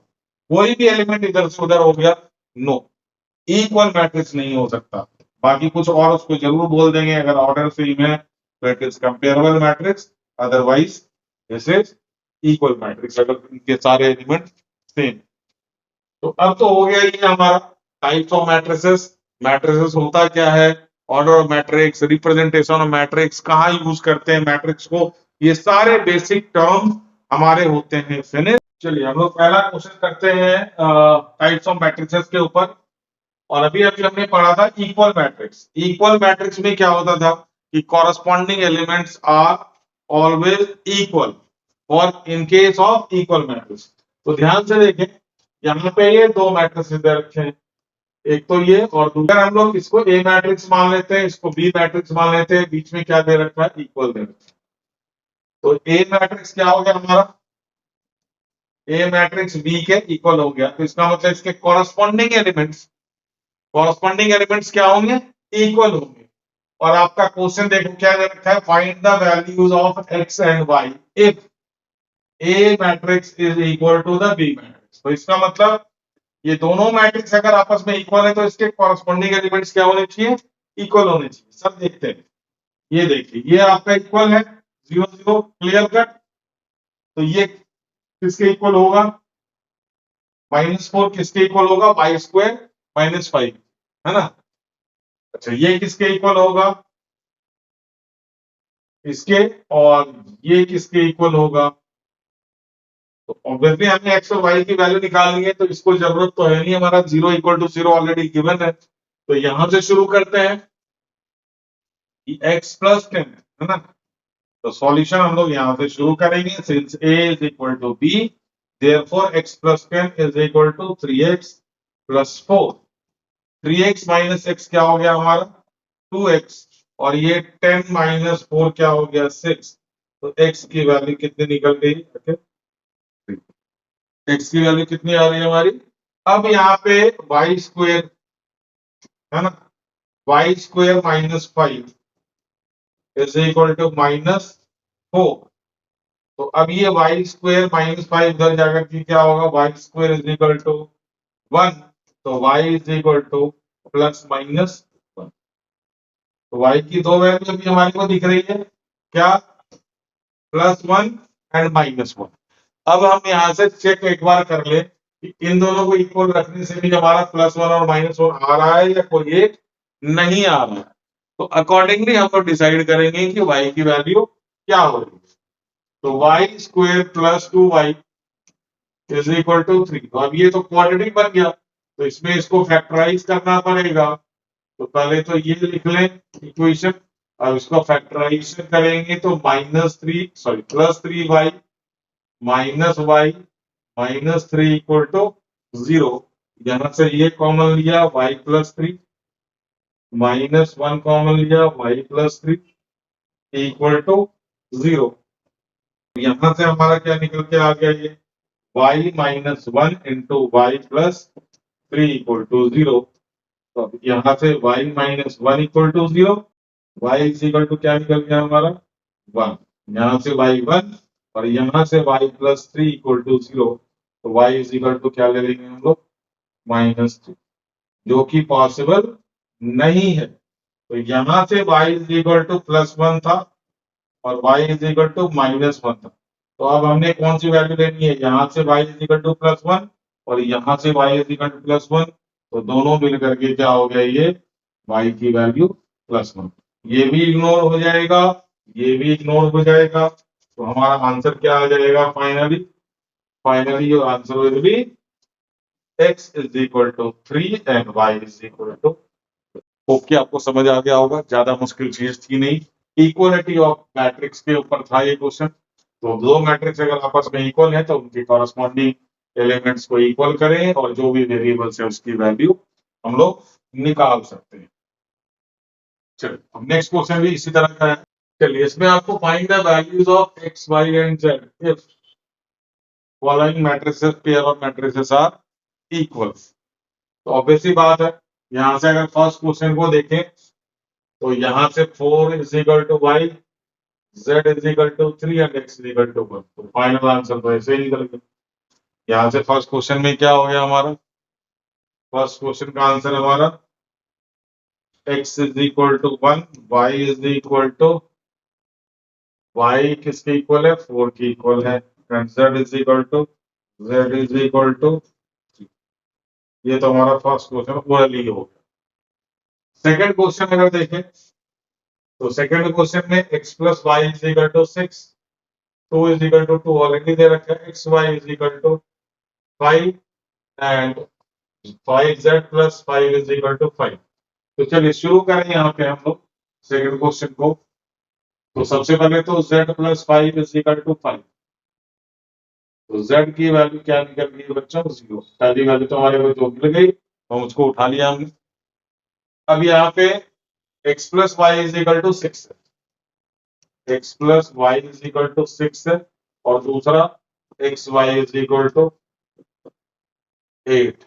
कोई भी एलिमेंट इधर से उधर हो गया, नो, इक्वल मैट्रिक्स नहीं हो सकता। बाकी कुछ और उसको जरूर बोल देंगे, अगर ऑर्डर सेम है तो it is comparable matrix, otherwise this is equal matrix, अगर इनके सारे एलिमेंट सेम। तो अब तो हो गया ये हमारा टाइप्स ऑफ मैट्रिसेस। मैट्रिसेस होता क्या है, order of matrix, representation of matrix, कहाँ यूज करते हैं मैट्रिक्स को, ये सारे बेसिक टर्म हमारे होते हैं फिनिश। चलिए हम लोग पहला क्वेश्चन करते हैं टाइप्स ऑफ मैट्रिसेस के ऊपर। और अभी अभी हमने पढ़ा था इक्वल मैट्रिक्स। इक्वल मैट्रिक्स में क्या होता था कि corresponding elements are always equal और in case of equal matrix. तो ध्यान से देखें, यहाँ पे ये दो मैट्रिक्स दे रखे हैं, एक तो ये और दूसरा, हम लोग इसको ए मैट्रिक्स मान लेते हैं, इसको बी मैट्रिक्स मान लेते हैं, बीच में क्या दे रखा है, इक्वल दे रखा है। तो ए मैट्रिक्स क्या हो गया हमारा, ए मैट्रिक्स बी के इक्वल हो गया, तो इसका मतलब इसके कॉरस्पॉन्डिंग एलिमेंट्स क्या होंगे, इक्वल होंगे। और आपका क्वेश्चन देखो क्या दे रखा है, find the values of x and y if A matrix is equal to the B matrix. तो इसका मतलब ये दोनों मैट्रिक्स अगर आपस में इक्वल है तो इसके कॉरस्पॉन्डिंग एलिमेंट्स क्या होने चाहिए, इक्वल होने चाहिए। सब देखते हैं, ये देखिए ये आपका इक्वल है 0 0, क्लियर कट। तो ये किसके इक्वल होगा, -4 किसके इक्वल होगा, y² - 5, है ना। अच्छा ये किसके इक्वल होगा, इसके, और ये किसके इक्वल होगा। तो ऑब्वियसली हमें एक्स और वाई की वैल्यू निकालनी है, तो इसको जरूरत तो है नहीं, हमारा 0 = 0 ऑलरेडी गिवन है। तो यहां से शुरू करते हैं कि x + 10 है ना। तो सॉल्यूशन हम लोग यहां से शुरू करेंगे, since a = b, therefore x + 10 = 3x + 4। 3x - x क्या हो गया हमारा, 2x, और ये 10 - 4 क्या हो गया, 6। तो x की वैल्यू कितनी निकल गई, x की वैल्यू कितनी आ रही है हमारी। अब यहाँ पे y² है ना, y² - 5 = -4। तो अब ये y² - 5 इधर जाकर के क्या होगा, y² = 1। तो y = +-1। तो y की दो वैल्यू अभी हमारे को दिख रही है, क्या, +1 एंड -1। अब हम यहां से चेक एक बार कर ले कि इन दोनों को इक्वल रखने से भी हमारा +1 और -1 आ रहा है या कोई एक नहीं आ रहा है। तो अकॉर्डिंगली हम लोग डिसाइड करेंगे कि y की वैल्यू क्या होगी। तो y² + 2y = 3। तो अब ये तो क्वाड्रेटिक बन गया, तो इसमें इसको फैक्टराइज करना पड़ेगा। तो पहले तो ये लिख लें इक्वेशन, अब इसको फैक्टराइजेशन करेंगे तो +3y - 0। यहां से ये कॉमन लिया, y + 3 -1 कॉमन लिया, y + 3 = 0। यहां से हमारा क्या निकल के आ गया, ये y - 1 × y + 3 = 0। तो यहां से y - 1 = 0, y = क्या निकल गया हमारा, 1। यहां से y 1 और यहां से y + 3 = 0। तो y = क्या ले लेंगे हम लोग, -3, जो कि पॉसिबल नहीं है। तो यहां से y = +1 था और y = -1 था। तो अब हमने कौन सी वैल्यू लेनी है, यहां से y = +1 और यहां से y = +1। तो दोनों मिल करके क्या हो गया, ये y की वैल्यू +1। ये भी इग्नोर हो जाएगा, ये भी इग्नोर हो जाएगा। तो हमारा आंसर क्या आ जाएगा, finally your answer will be x = 3 and y = okay. आपको समझ आ गया होगा, ज्यादा मुश्किल चीज थी नहीं। इक्वलिटी ऑफ मैट्रिक्स के ऊपर था ये क्वेश्चन। तो दो मैट्रिक्स अगर आपस में इक्वल है तो उनके कॉरस्पॉन्डिंग एलिमेंट्स को इक्वल करें और जो भी वेरिएबल्स है उसकी वैल्यू हम लोग निकाल सकते हैं। चलिए अब नेक्स्ट क्वेश्चन भी इसी तरह का है। चलिए इसमें आपको find the values of x y and z if following matrices pair of matrices are equal. तो ऑब्वियसली बात है, यहां से अगर फर्स्ट क्वेश्चन को देखें तो यहां से 4 is equal to y, z is equal to 3 and x is equal to 1। तो फाइनल आंसर तो ऐसे ही निकल गया। यहां से फर्स्ट क्वेश्चन में क्या हो गया हमारा, फर्स्ट क्वेश्चन का आंसर हमारा x is equal to 1, y is equal to, y किसके इक्वल है, 4 के इक्वल है, and z is equal to, z is equal to 3। ये तो हमारा फर्स्ट क्वेश्चन ओरली हो गया। सेकंड क्वेश्चन अगर देखें तो सेकंड क्वेश्चन में x plus Y is equal to 6, 2 is equal to 2 already दे रखा है, x y is equal to 5 and 5z plus 5 is equal to 5। तो चलिए शुरू करें यहाँ पे हम लोग सेकंड क्वेश्चन को। तो सबसे पहले तो z plus 5 is equal to 5। तो z की वैल्यू क्या निकल गई बच्चों, 0। पहली वैल्यू तो हमारे को जो मिल गई हम उसको उठा लिया हमने। अब यहाँ पे x plus Y is equal to 6 है, x plus Y is equal to 6 है, और दूसरा x y is equal to 8।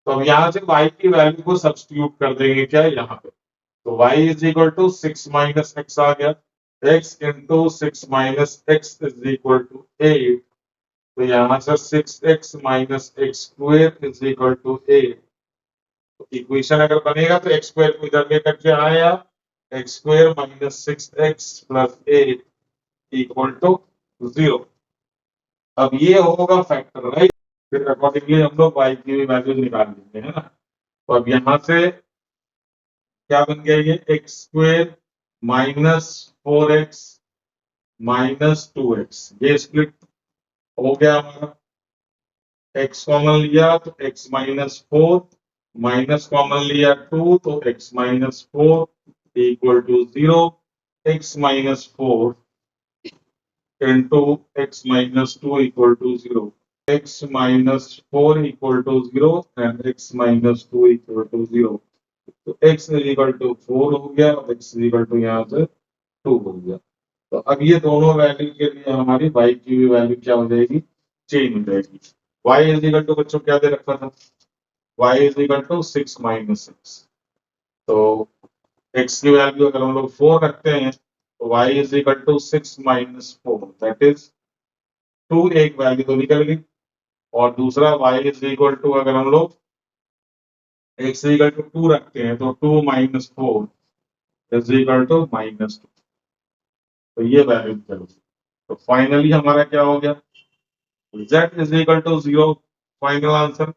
तो अब यहाँ से y की वैल्यू को सब्स्टिट्यूट कर देंगे क्या यहाँ पे। तो y is equal to 6 minus x आ गया, x into 6 minus x is equal to 8। तो यहाँ से 6x minus x square is equal to 8। तो इक्वेशन अगर बनेगा तो एक्स स्क्वायर को इधर लेकर के आया, x square minus 6x plus 8 equal to 0। अब ये होगा फैक्टर, राइट। फिर अकॉर्डिंगली हम लोग y की भी वैल्यू निकाल लेंगे, है ना। तो अब यहाँ से क्या बन गया, ये x square minus 4x minus 2x, ये स्प्लिट हो गया हमारा। x कॉमन लिया तो x माइनस 4, माइनस कॉमन लिया 2 तो x minus 4 equal to 0। x minus 4 into x minus 2 equal to 0, x minus 4 equal to 0 and x minus 2 equal to 0। तो x is equal to 4 हो गया और x इज इक्वल टू यहाँ से 2 हो गया। तो अब ये दोनों वैल्यू के लिए हमारी y की भी वैल्यू क्या हो जाएगी, चेंज हो जाएगी। y इज इक्वल टू बच्चों क्या दे रखा था, y is equal to 6 minus x. तो x की वैल्यू अगर हम लोग 4 रखते हैं तो y is equal to 6 minus 4, that is 2। एक वैल्यू तो निकल गई, और दूसरा y इज इक्वल टू अगर हम लोग x इज इक्वल टू 2 रखते हैं तो 2 minus 4 is equal to minus 2। तो ये वैल्यू निकल गई। तो फाइनली हमारा क्या हो गया, z is equal to 0, final answer.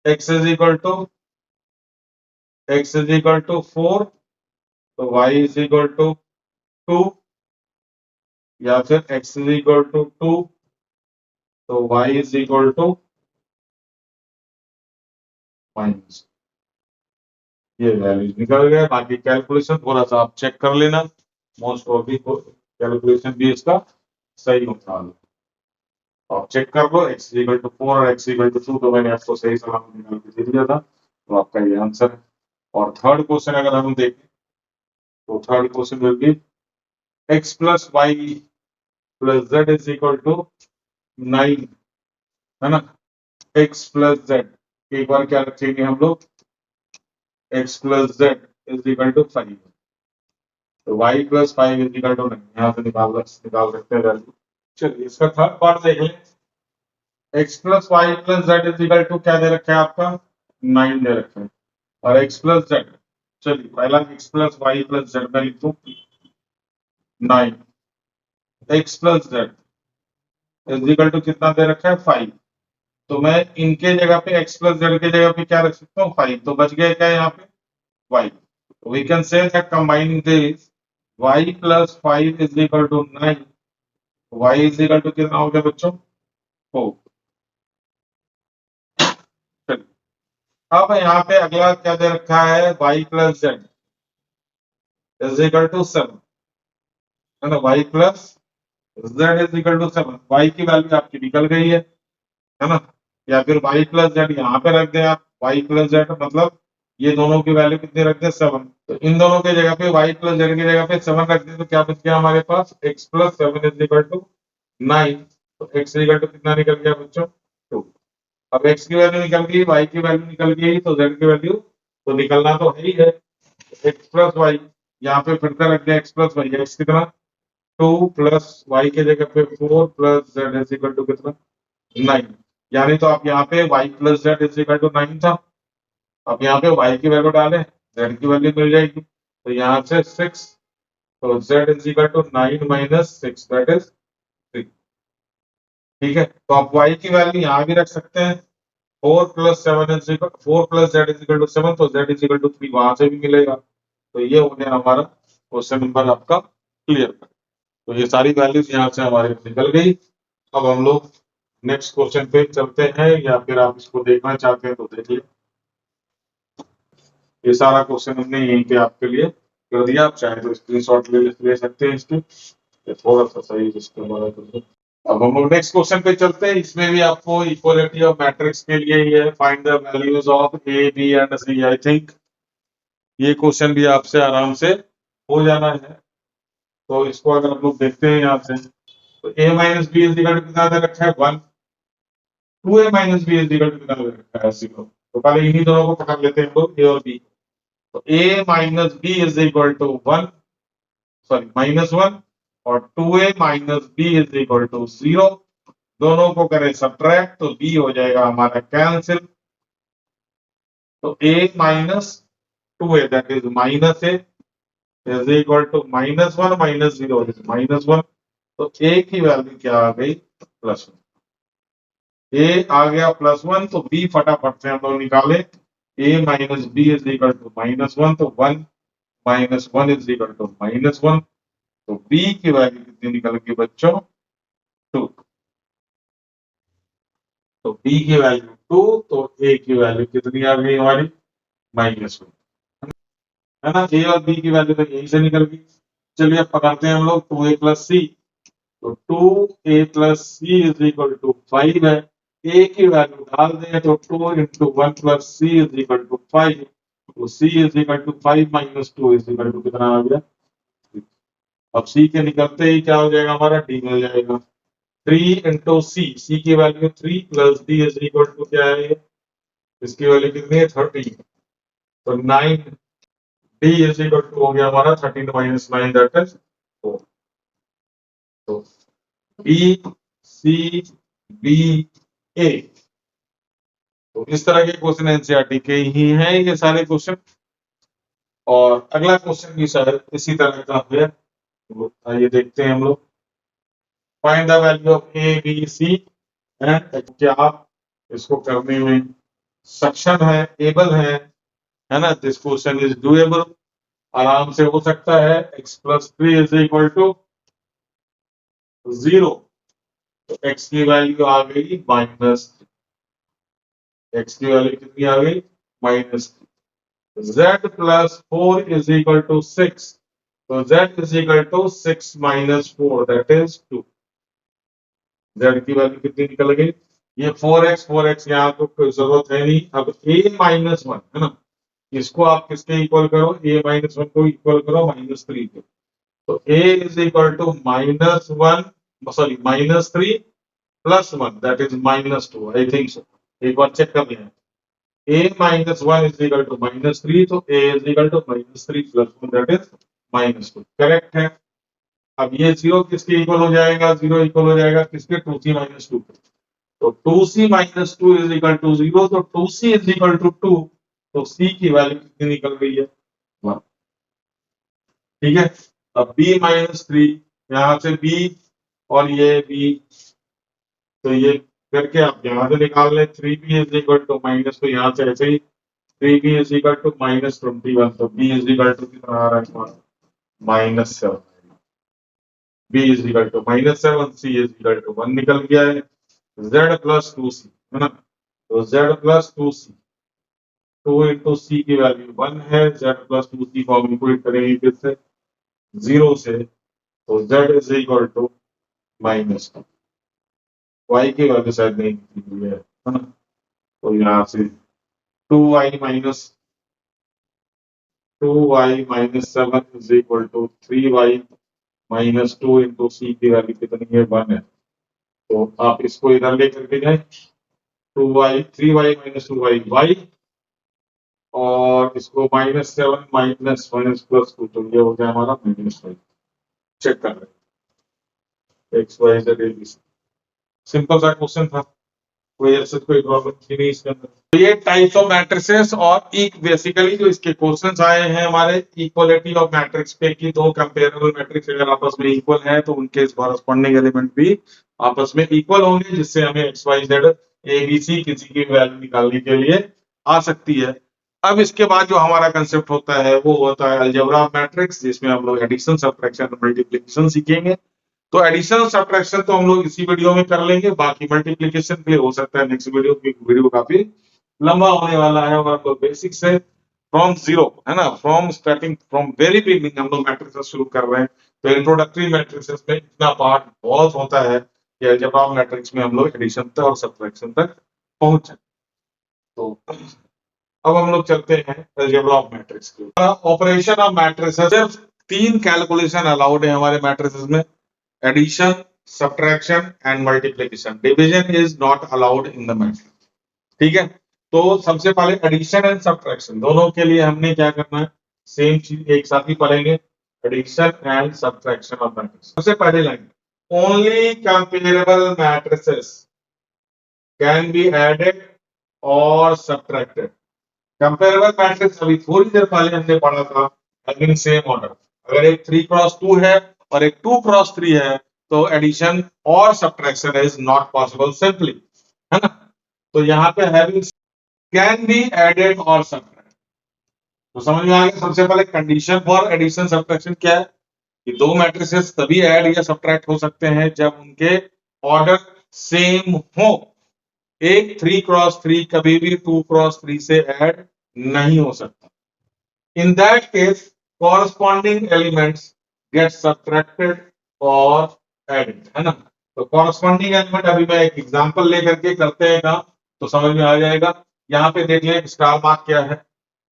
x is equal to 4, तो y इज इक्वल टू 2, या फिर x इज इक्वल टू 2 तो y is equal to minus. ये वैल्यू निकल गया। बाकी कैलकुलेशन थोड़ा सा आप चेक कर लेना, मोस्ट प्रोबेबली कैलकुलेशन भी इसका सही होता है। तो आप चेक कर लो, x इक्वल टू 4 और x इक्वल टू 2 तो मैंने आपको सही सलामत निकाल के दे दिया था, तो आपका ये आंसर है। और थर्ड क्वेश्चन अगर हम देखें तो third question will be x plus y plus z is equal to 9, है ना। x प्लस जेड, एक बार क्या रखेंगे हम लोग, x plus z is equal to 5। तो y plus 5 is equal to 9, यहाँ से निकाल सकते हैं वैल्यू। चलिए इसका थर्ड पार्ट देख लें। x plus y plus z is equal to क्या दे रखा है आपका, 9 दे रखा है, और x प्लस जेड, चलिए पहला x plus y plus z में लिखूं 9, x plus z is equal to कितना दे रखा है, 5। तो मैं इनके जगह पे x प्लस जेड के जगह पे क्या रख सकता हूँ, 5। तो बच गया क्या यहाँ पे, y। We can say that combining this y plus 5 is equal to 9, y is equal to कितना हो गया बच्चों, 4। अब यहाँ पे अगला क्या दे रखा है, y plus z is equal to 7, है ना। y plus z is equal to 7, y की वैल्यू आपकी निकल गई है ना। या फिर y प्लस जेड यहाँ पे रख दें आप, y प्लस जेड मतलब ये दोनों की वैल्यू कितनी रख दे 7, तो इन दोनों की जगह पे y प्लस जेड की जगह पे 7 रख दे, तो क्या बच गया हमारे पास x plus 7 is equal to 9। तो x इक्वल टू कितना निकल गया बच्चों 2। अब x की वैल्यू निकल गई, y की वैल्यू निकल गई, तो z की वैल्यू तो निकलना तो है ही है। x प्लस वाई, यहाँ पे फिर से रख दिया x प्लस वाई, x कितना 2 प्लस y के जगह पे 4 plus z is equal to कितना 9। यानी तो आप यहाँ पे y plus z is equal to 9 था, अब यहाँ पे y की वैल्यू डालें, z की वैल्यू मिल जाएगी, तो यहाँ से 6, तो z is equal to 9 minus 6 that is 3। ठीक है, तो आप y की वैल्यू यहाँ भी रख सकते हैं, 4 plus 7 is equal 4 plus z is equal to 7, तो z इज इक्वल टू 3 वहां से भी मिलेगा। तो ये हो गया हमारा क्वेश्चन नंबर आपका क्लियर। तो ये सारी वैल्यूज यहाँ से हमारे निकल गई। अब हम लोग नेक्स्ट क्वेश्चन पे चलते हैं, या फिर आप इसको देखना चाहते हैं तो देखिए, ये सारा क्वेश्चन हमने यहीं पे आपके लिए कर दिया, आप चाहे तो स्क्रीनशॉट ले सकते हैं इसके, ये थोड़ा सा सही जिसके हमारा कर दो। अब हम लोग नेक्स्ट क्वेश्चन पे चलते हैं, इसमें भी आपको इक्वालिटी ऑफ मैट्रिक्स के लिए ही है, find the values of A B and C. I think ये क्वेश्चन भी आपसे आराम से हो जाना है। तो इसको अगर हम लोग देखते हैं यहाँ से, तो a minus B is equal to कितना दे रखा है 1, 2a minus B is equal to कितना दे रखा है 0। तो पहले इन्हीं दोनों को पकड़ लेते हैं हम लोग, a और b। तो a minus B is equal to 1, sorry minus 1, और 2a minus B is equal to 0। दोनों को करें सब्ट्रैक्ट, तो b हो जाएगा हमारा कैंसिल। तो a minus 2a that is minus a is equal to minus 1 minus 0 is minus 1। तो a की वैल्यू क्या आ गई प्लस 1, ए आ गया प्लस 1, तो बी फटाफट से हम लोग निकाले, a minus B is equal to minus 1, तो 1 minus 1 is equal to minus 1। तो बी की वैल्यू कितनी निकल गई बच्चों 2। तो बी की वैल्यू 2, तो ए की वैल्यू कितनी आ गई हमारी -1, है ना। ए और बी की वैल्यू तो यही से निकल गई। चलिए अब पकड़ते हैं हम लोग 2a प्लस सी। तो 2a plus C is equal to 5 है, a की वैल्यू डाल दें तो 2 into 1 plus C is equal to 5। तो c is equal to 5 minus 2 is equal to कितना आ गया। अब c के निकलते ही क्या हो जाएगा हमारा d मिल जाएगा। 3 इंटू c की value 3 plus d is equal to क्या है ये, इसकी वैल्यू कितनी है 30। तो 9 d इज इक्वल टू हो गया हमारा 13 माइनस 9 दैट इज 4। तो b c b a, तो इस तरह के क्वेश्चन एनसीईआरटी के ही हैं ये सारे क्वेश्चन। और अगला क्वेश्चन भी शायद इसी तरह का है, तो आइए देखते हैं हम लोग। Find the value of A B C and, क्या आप इसको करने में सक्षम है, एबल है ना। दिस क्वेश्चन इज डूएबल, आराम से हो सकता है। x plus 3 is equal to 0, तो x की वैल्यू आ गई -3, x की वैल्यू कितनी आ गई -3। z plus 4 is equal to 6, तो z is equal to 6 minus 4 that is 2। z की वैल्यू कितनी निकल गई, ये 4x यहाँ तो कोई जरूरत है नहीं। अब a माइनस 1 है ना, इसको आप किसके इक्वल करो, a माइनस 1 को इक्वल करो -3 के। तो a is equal to -1, sorry -3 plus 1 that is -2, I think so. एक बार चेक कर लें, a minus 1 is equal to -3, तो a is equal to -3 plus 1 that is -2, correct है। अब ये 0 किसके इक्वल हो जाएगा, 0 इक्वल हो जाएगा किसके 2c माइनस 2। तो 2c minus 2 is equal to 0, तो 2c इज इक्वल टू 2, तो c की वैल्यू कितनी निकल गई है 1। ठीक है, अब b माइनस 3, यहां से b और ये b, तो ये करके आप यहां से निकाल लें, 3b is equal to minus, तो यहां से ऐसे ही 3b इज इक्वल टू -21, तो b इज इक्वल टू कितना आ रहा है -7। b is equal to -7, c is equal to 1 निकल गया है। z प्लस 2c है ना, तो z plus 2c, 2 into c की वैल्यू 1 है, z प्लस 2c को हम इक्वेट करेंगे फिर से 0 से, तो z is equal to -2। y की वैल्यू शायद नहीं दी हुई है ना, तो यहाँ से 2y minus 2y minus 7 is equal to 3y minus 2 into c की वैल्यू कितनी है 1 है। तो आप इसको इधर लेकर के जाए 2y 3y minus 2y y और इसको माइनस 7 माइनस माइनस प्लस 2 तो ये हो गया हमारा माइनस 5। चेक कर रहे हैं X Y Z ABC. Simple सा क्वेश्चन था, कोई ऐसे कोई प्रॉब्लम थी नहीं इसके अंदर। तो ये टाइप्स ऑफ मैट्रिसेस और एक बेसिकली जो इसके क्वेश्चंस आए हैं हमारे इक्वलिटी ऑफ मैट्रिक्स पे कि दो कंपेरेबल मैट्रिक्स अगर आपस में इक्वल है तो उनके कॉरस्पॉन्डिंग एलिमेंट भी आपस में इक्वल होंगे, जिससे हमें X Y Z A B C किसी की वैल्यू निकालने के लिए आ सकती है। अब इसके बाद जो हमारा कंसेप्ट होता है वो होता है अलजेब्रा ऑफ मैट्रिक्स, जिसमें हम लोग एडिशन सब्ट्रैक्शन मल्टीप्लिकेशन सीखेंगे। तो एडिशन सब्ट्रैक्शन तो हम लोग इसी वीडियो में कर लेंगे, बाकी मल्टीप्लिकेशन के लिए हो सकता है नेक्स्ट वीडियो काफी लंबा होने वाला है। और हम लोग बेसिक से फ्रॉम जीरो है ना, from starting from very beginning हम लोग मैट्रिसेस शुरू कर रहे हैं। तो इंट्रोडक्टरी मैट्रिसेस में इतना पार्ट बहुत होता है कि अलजेब्रा ऑफ मैट्रिक्स में हम लोग एडिशन तक और सब्ट्रैक्शन तक पहुंच जाए। तो अब हम लोग चलते हैं अलजेब्रा ऑफ मैट्रिक्स के ऑपरेशन ऑफ मैट्रिसेस। सिर्फ 3 कैलकुलेशन अलाउड है हमारे मैट्रिसेस में, addition, subtraction and multiplication. Division is not allowed in the matrix. ठीक है, तो सबसे पहले एडिशन एंड सब्ट्रैक्शन दोनों के लिए हमने क्या करना है, सेम चीज एक साथ ही पढ़ेंगे, addition and subtraction of matrix. सबसे पहले line, only comparable matrices can be added और सब्ट्रैक्टेड। कंपेरेबल मैट्रिक्स अभी थोड़ी देर पहले हमने पढ़ा था अगेन सेम ऑर्डर। अगर एक 3x2 है और एक 2x3 है तो एडिशन और subtraction is not possible simply, है ना। तो यहाँ पे हैविंग कैन बी एडेड और सब्ट्रैक्ट, तो समझ में आ गया। सबसे पहले कंडीशन फॉर एडिशन सब्ट्रैक्शन क्या है कि दो मैट्रिसेस तभी ऐड या सब्ट्रैक्ट हो सकते हैं जब उनके ऑर्डर सेम हो। एक 3x3 कभी भी 2x3 से ऐड नहीं हो सकता। In that case, corresponding elements get subtracted or added, है ना। तो corresponding element अभी मैं एक एग्जांपल लेकर के करते हैं काम तो समझ में आ जाएगा। यहाँ पे देख लें स्टार मार्क क्या है।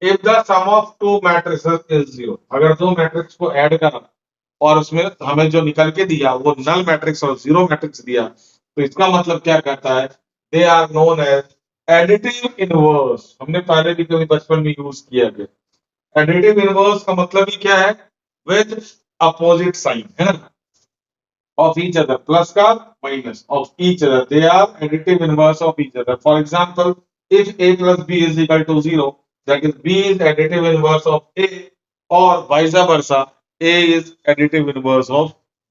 If the sum of two matrices is zero, अगर दो मैट्रिक्स को ऐड करा और उसमें हमें जो निकल के दिया वो नल मैट्रिक्स और जीरो मैट्रिक्स दिया, तो इसका मतलब क्या कहता है, they are known as additive inverse. हमने पहले भी कभी बचपन में यूज किया गया। एडिटिव इनवर्स का मतलब ही क्या है, विद अपोजिट साइन, है ना, ऑफ ईच अदर, प्लस का minus of each other, they are additive inverse of each other. For example if a plus b is equal to 0, that is b is additive inverse of a, or vice versa, a is additive inverse of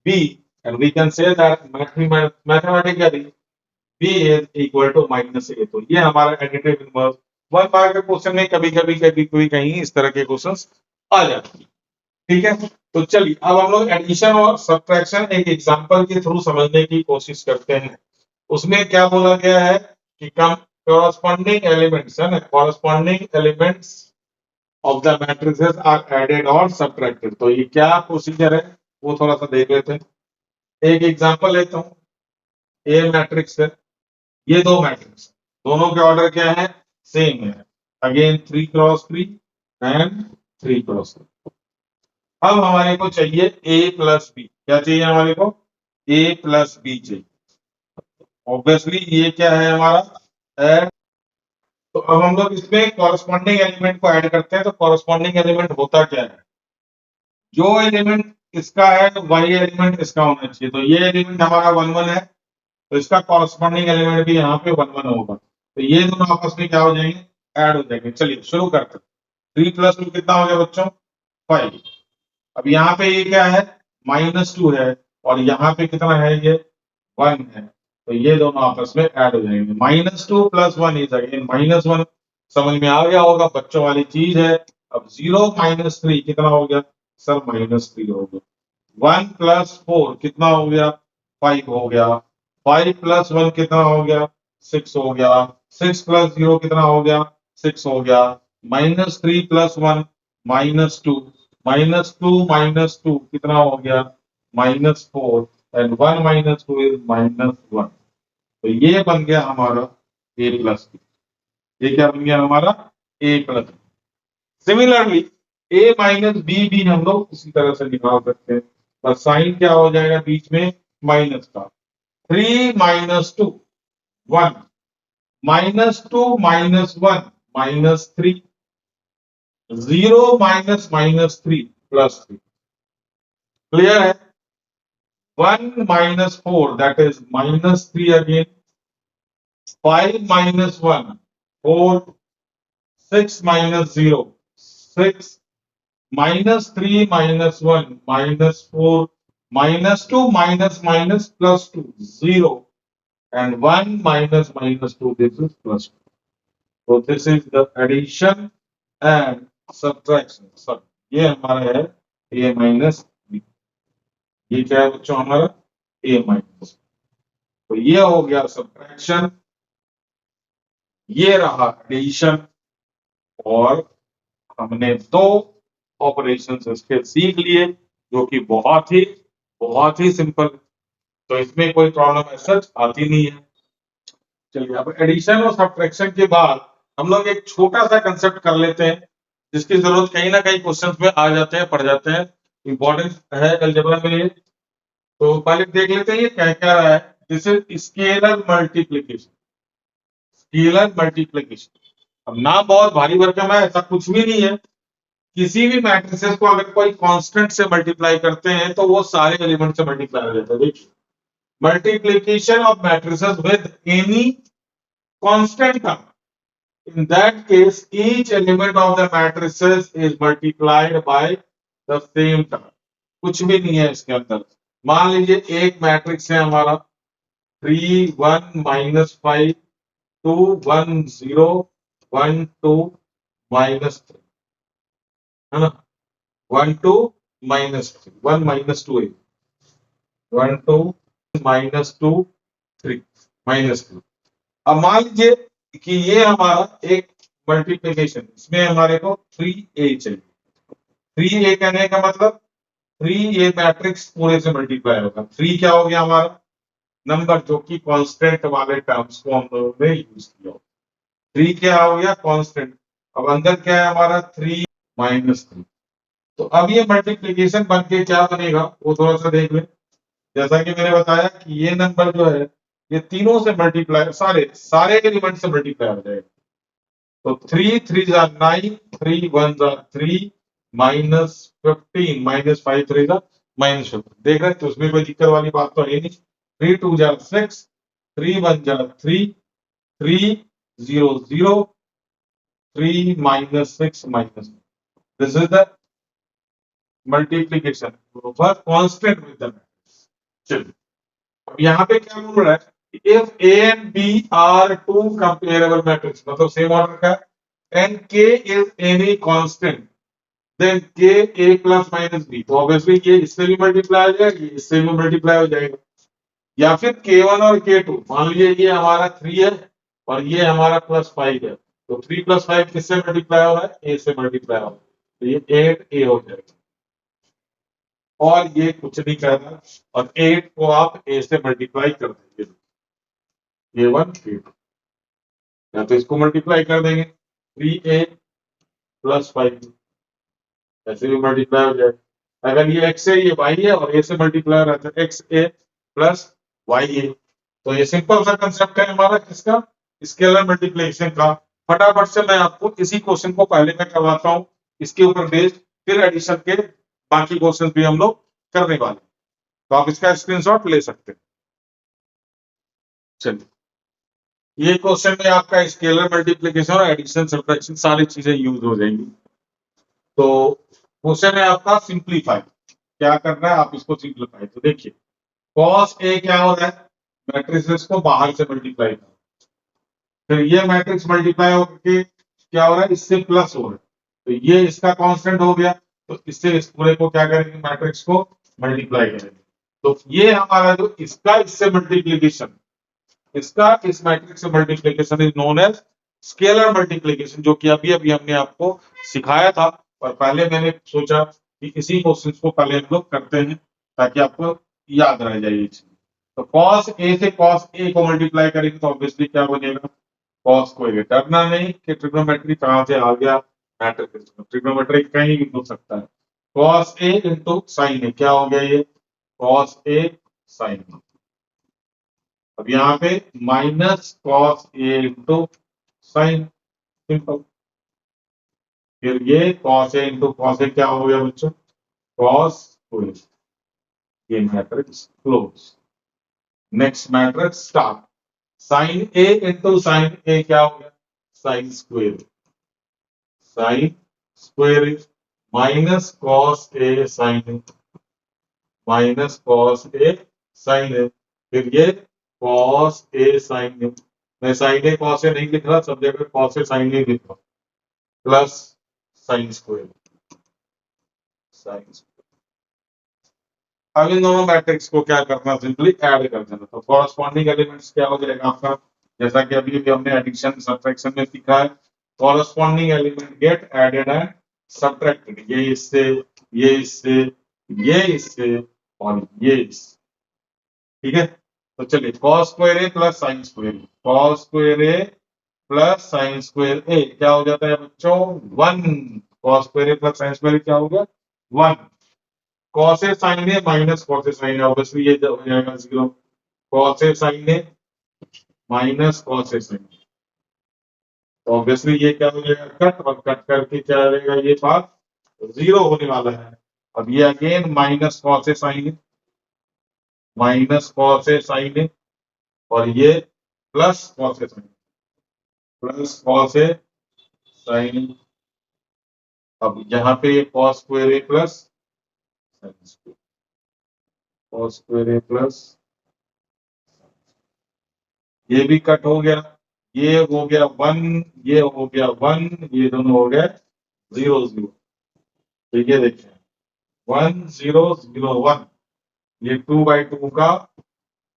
b, and we can say that mathematically b is equal to minus a। तो ये हमारा additive inverse 1 mark के question में कभी कहीं इस तरह के क्वेश्चंस आ जाते हैं। ठीक है, तो चलिए अब हम लोग एडिशन और सब्ट्रैक्शन एक एग्जांपल के थ्रू समझने की कोशिश करते हैं। उसमें क्या बोला गया है कि corresponding elements है ना, corresponding elements of the matrices are added or subtracted। तो ये क्या प्रोसीजर है वो थोड़ा सा देख लेते हैं। एक एग्जांपल लेता हूं, ए मैट्रिक्स है, ये दो मैट्रिक्स, दोनों के ऑर्डर क्या है, सेम है, अगेन 3x3 एंड 3x3। अब हमारे को चाहिए a प्लस बी, क्या चाहिए हमारे को, a प्लस बी चाहिए। ऑब्वियसली ये क्या है हमारा ऐड। तो अब हम लोग इसमें कॉरस्पॉन्डिंग एलिमेंट को ऐड करते हैं। तो कॉरस्पॉन्डिंग एलिमेंट होता क्या है, जो एलिमेंट इसका है वही एलिमेंट इसका होना चाहिए। तो ये एलिमेंट हमारा 1 1 है तो इसका कॉरस्पॉन्डिंग एलिमेंट भी यहाँ पे 1 1 होगा। तो ये दोनों आपस में क्या हो जाएंगे, ऐड हो जाएंगे। चलिए शुरू करते हैं। 3 प्लस 2 कितना हो गया बच्चों, 5। अब यहाँ पे ये क्या है, -2 है और यहाँ पे कितना है, ये 1 है। तो ये दोनों आपस में ऐड हो जाएंगे। -2 + 1 इज अगेन -1। समझ में आ गया होगा, बच्चों वाली चीज है। अब 0 - 3 कितना हो गया सर, -3 हो गया। 1 + 4 कितना हो गया, 5 हो गया। 5 + 1 कितना हो गया, 6 हो गया। 6 + 0 कितना हो गया, 6 हो गया। -3 + 1 -2, -2 कितना हो गया, -4, एंड 1 - 2 इज -1। तो ये बन गया हमारा a प्लस बी। ये क्या बन गया हमारा, a plus. Similarly A minus B भी हम लोग इसी तरह से निकाल सकते हैं, और साइन क्या हो जाएगा बीच में माइनस का, 3 - 2 1, -2 - 1 -3, 0 -3 +3, क्लियर है। 1 - 4 that is -3 again, 5 - 1 4, 6 - 0 6, -3 - 1 -4, -2 -2 0, and 1 -2, this is +2. So this is the addition and subtraction. सब ये हमारा है a माइनस b, ये क्या है बच्चों हमारा a माइनस, तो ये हो गया सब्ट्रैक्शन, ये रहा एडिशन, और हमने दो ऑपरेशंस इसके सीख लिए जो कि बहुत ही सिंपल, तो इसमें कोई प्रॉब्लम ऐसा आती नहीं है। चलिए अब एडिशन और सब्ट्रैक्शन के बाद हम लोग एक छोटा सा कंसेप्ट कर लेते हैं जिसकी जरूरत कहीं ना कहीं क्वेश्चंस में आ जाते हैं, पड़ जाते हैं, इंपॉर्टेंट है अलजेब्रा में ये। तो पहले देख लेते हैं ये क्या क्या रहा है। This is scalar multiplication, scalar multiplication. अब नाम बहुत भारी भरकम है, ऐसा कुछ भी नहीं है। किसी भी मैट्रिसेस को अगर कोई कांस्टेंट से मल्टीप्लाई करते हैं तो वो सारे एलिमेंट से मल्टीप्लाई हो जाता है। देखिए multiplication of matrices with any constant का, in that case each element of the matrices is multiplied by the same term। कुछ भी नहीं है इसके अंदर। मान लीजिए एक मैट्रिक्स है हमारा 3 1 -5 2 1 0 1 2 -3, है ना, 1 2 -3 1 -2 है, 1 2 -2 3 -3। अब मान लीजिए कि ये हमारा एक मल्टीप्लिकेशन, इसमें हमारे को 3a चाहिए। 3a कहने का मतलब 3 ये मैट्रिक्स पूरे से मल्टीप्लाई होगा। 3 क्या हो गया हमारा नंबर जो कि कांस्टेंट वाले टर्म्स को हम लोगों ने यूज किया। 3 क्या हो गया कांस्टेंट। अब अंदर क्या है हमारा 3 -3। तो अब ये मल्टीप्लिकेशन बन के क्या बनेगा वो थोड़ा सा देख लें। जैसा कि मैंने बताया कि ये नंबर जो है ये तीनों से मल्टीप्लाई, सारे एलिमेंट से मल्टीप्लाई हो जाएगा। तो 3 3 9, 3 1 3 -15 -5 3 -15। देख रहे हैं तो उसमें कोई दिक्कत वाली बात तो है नहीं। 3 2 6, 3 1 3, 3 0 0, 3 -6 -, this is the multiplication of a constant with the matrix। चलिए अब यहाँ पे क्या बोल रहा है, if a and b are two comparable matrix, मतलब सेम ऑर्डर का, and k is any constant, then k a plus minus b, तो ऑब्वियसली ये इससे भी मल्टीप्लाई हो जाएगा, ये इससे भी मल्टीप्लाई हो जाएगा। या फिर k1 और k2, मान लीजिए ये हमारा 3 है और ये हमारा +5 है, तो 3 + 5 किससे मल्टीप्लाई हो रहा है, a से मल्टीप्लाई हो रहा है, तो ये 8a हो जाएगा। और ये कुछ नहीं करना, और 8 को आप a से मल्टीप्लाई कर देंगे, a1 a2, या तो इसको मल्टीप्लाई कर देंगे 3a + 5, ऐसे भी मल्टीप्लाई हो जाए। अगर ये x है ये y है और a से मल्टीप्लाई हो रहा है तो xa + ya। तो ये सिंपल सा कंसेप्ट है हमारा किसका, स्केलर मल्टीप्लिकेशन का। फटाफट से मैं आपको इसी क्वेश्चन को पहले मैं करवाता हूं, इसके ऊपर बेस्ड फिर एडिशन के बाकी क्वेश्चन भी हम लोग करने वाले, तो आप इसका स्क्रीनशॉट ले सकते हैं। चलिए ये क्वेश्चन में आपका स्केलर मल्टीप्लिकेशन और एडिशन सब्ट्रैक्शन सारी चीजें यूज हो जाएंगी। तो क्वेश्चन है आपका सिंप्लीफाई, क्या करना है आप इसको सिंप्लीफाई। तो देखिए cos a क्या हो रहा है, मैट्रिसेस को बाहर से मल्टीप्लाई करना, फिर ये मैट्रिक्स मल्टीप्लाई होकर क्या हो रहा है इससे प्लस हो रहा है, तो ये इसका कांस्टेंट हो गया, तो इससे इस पूरे को क्या करेंगे मैट्रिक्स को मल्टीप्लाई करेंगे। तो ये हमारा जो इसका इससे मल्टीप्लिकेशन, इसका इस मैट्रिक्स से multiplication is known as scalar multiplication, जो कि अभी अभी हमने आपको सिखाया था। और पहले मैंने सोचा कि इसी क्वेश्चन को पहले हम लोग करते हैं ताकि आपको याद रह जाए ये चीज। तो cos a से cos a को मल्टीप्लाई करेंगे तो ऑब्वियसली क्या बनेगा, cos कोई रिटर्न नहीं कि ट्रिग्नोमेट्री कहां से आ गया, मैट्रिक्स ट्रिग्नोमेट्रिक कहीं भी हो सकता है। Cos a into sine a, क्या हो गया ये, कॉस ए साइन ए। अब यहाँ पे minus cos a into sine, simple. फिर ये cos a into cos a क्या हो गया बच्चों, कॉस स्क्वायर। ये matrix close. Next matrix start. Sine a into sine a क्या हो गया, sine square, sine square minus cos a sine a, minus cos a sine a. फिर ये कॉस ए साइन ए, मैं साइन ए कॉस ए नहीं लिख रहा, सब जगह कॉस ए साइन ए लिख रहा, plus sine square, sine square. अब इन दोनों मैट्रिक्स को क्या करना, सिंपली ऐड कर देना। तो कॉरस्पॉन्डिंग एलिमेंट्स क्या हो जाएगा आपका, जैसा कि अभी भी हमने एडिशन सब्ट्रैक्शन में सीखा है, corresponding element get added and subtracted. ये इससे, ये इससे, ये इससे और ये इससे, ठीक है। तो चलिए cos square a plus sine square, cos square a plus sine square a क्या हो जाता है बच्चों, 1। Cos square a plus sine square क्या हो गया, 1। Cos a sine a minus cos a sine a, obviously ये हो जाएगा 0। Cos a sine a minus cos a sine a, तो ऑब्वियसली ये क्या हो जाएगा, कट, और कट करके क्या आ जाएगा, ये बात 0 होने वाला है। अब ये again minus cos a sine a, minus cos a sine a, और ये plus cos a sine, plus cos a sine. अब यहाँ पे ये cos square a plus sine square, cos square a plus, ये भी कट हो गया, ये हो गया 1, ये हो गया 1, ये दोनों हो गए 0 0। ठीक है, देखिए 1 0 0 1, ये 2/2 का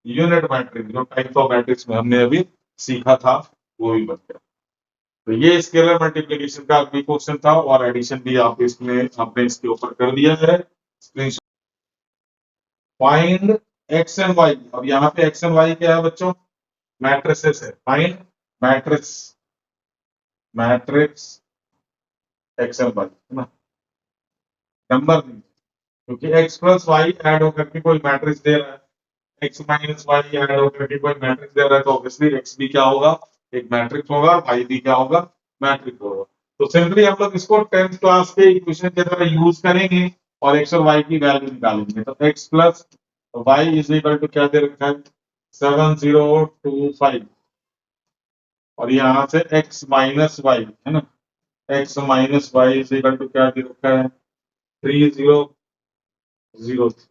यूनिट मैट्रिक्स, जो टाइप ऑफ मैट्रिक्स में हमने अभी सीखा था वो भी बन गया। तो ये स्केलर मल्टीप्लिकेशन का भी क्वेश्चन था, और एडिशन भी आप इसमें आपने इसके ऊपर कर दिया है। Find X and Y. अब यहाँ पे एक्स एंड वाई क्या है बच्चों, मैट्रिसेस है। Find matrix, matrix X and Y है ना, नंबर नहीं, क्योंकि एक्स प्लस वाई ऐड होकर के कोई मैट्रिक्स दे रहा है, एक्स माइनस वाई ऐड होकर के कोई मैट्रिक्स दे रहा है, तो ऑब्वियसली एक्स भी क्या होगा, एक मैट्रिक्स होगा, वाई भी क्या होगा, मैट्रिक्स होगा। तो सिंपली हम लोग इसको 10th क्लास के इक्वेशन की तरह यूज करेंगे और एक्स और वाई की वैल्यू निकालेंगे। तो X plus Y is equal to क्या दे रखा है, 7025, और यहाँ से x माइनस वाई है ना, x minus Y is equal to क्या दे रखा है, 3003।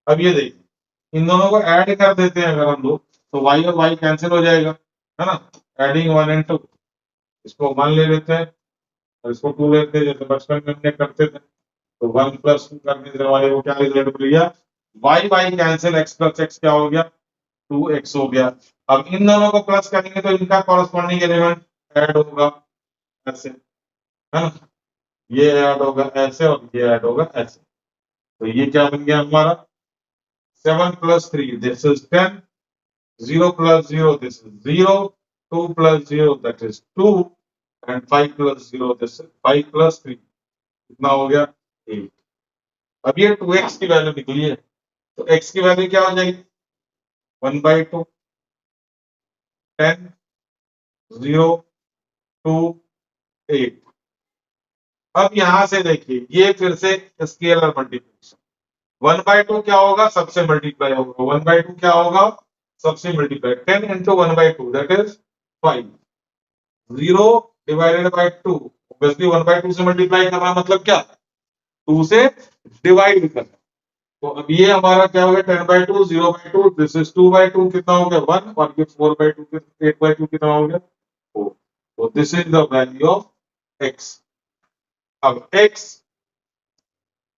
अब ये देखिए, इन दोनों को ऐड कर देते हैं अगर हम लोग, तो y और y कैंसिल हो जाएगा, है ना, एडिंग 1 and 2। इसको 1 ले लेते हैं और इसको 2 लेते हैं, जैसे बचपन में हमने करते थे। तो 1 प्लस 2 करने से वाले को क्या रिजल्ट मिल गया, y y cancel, x plus x क्या हो गया, 2x हो गया। अब इन दोनों को प्लस करेंगे तो इनका कॉरस्पॉन्डिंग एलिमेंट ऐड होगा ऐसे, है ना, ये ऐड होगा ऐसे और ये ऐड होगा ऐसे। तो ये क्या बन गया हमारा, 7 plus 3 this is 10, 0 plus 0 this is 0, 2 plus 0 that is 2, and 5 plus 0 this is 5 plus 3, कितना हो गया 8। अब ये 2x की वैल्यू निकली है, तो x की वैल्यू क्या हो जाएगी, 1/2, 10, 0, 2, 8। अब यहां से देखिए ये फिर से स्केलर मल्टीप्लिकेशन, 1/2 क्या होगा, सबसे मल्टीप्लाई होगा, 1/2 क्या होगा, सबसे multiply, 10 into 1/2 that is 5, 0 divided by 2, obviously 1/2 से मल्टीप्लाई करना मतलब क्या, 2 से डिवाइड करना। तो अब ये हमारा क्या हो गया, 10/2, 0/2, दिस इज 2/2, कितना हो गया 1, और ये 4/2, 8/2 कितना हो गया 4। तो this is the value of x। अब x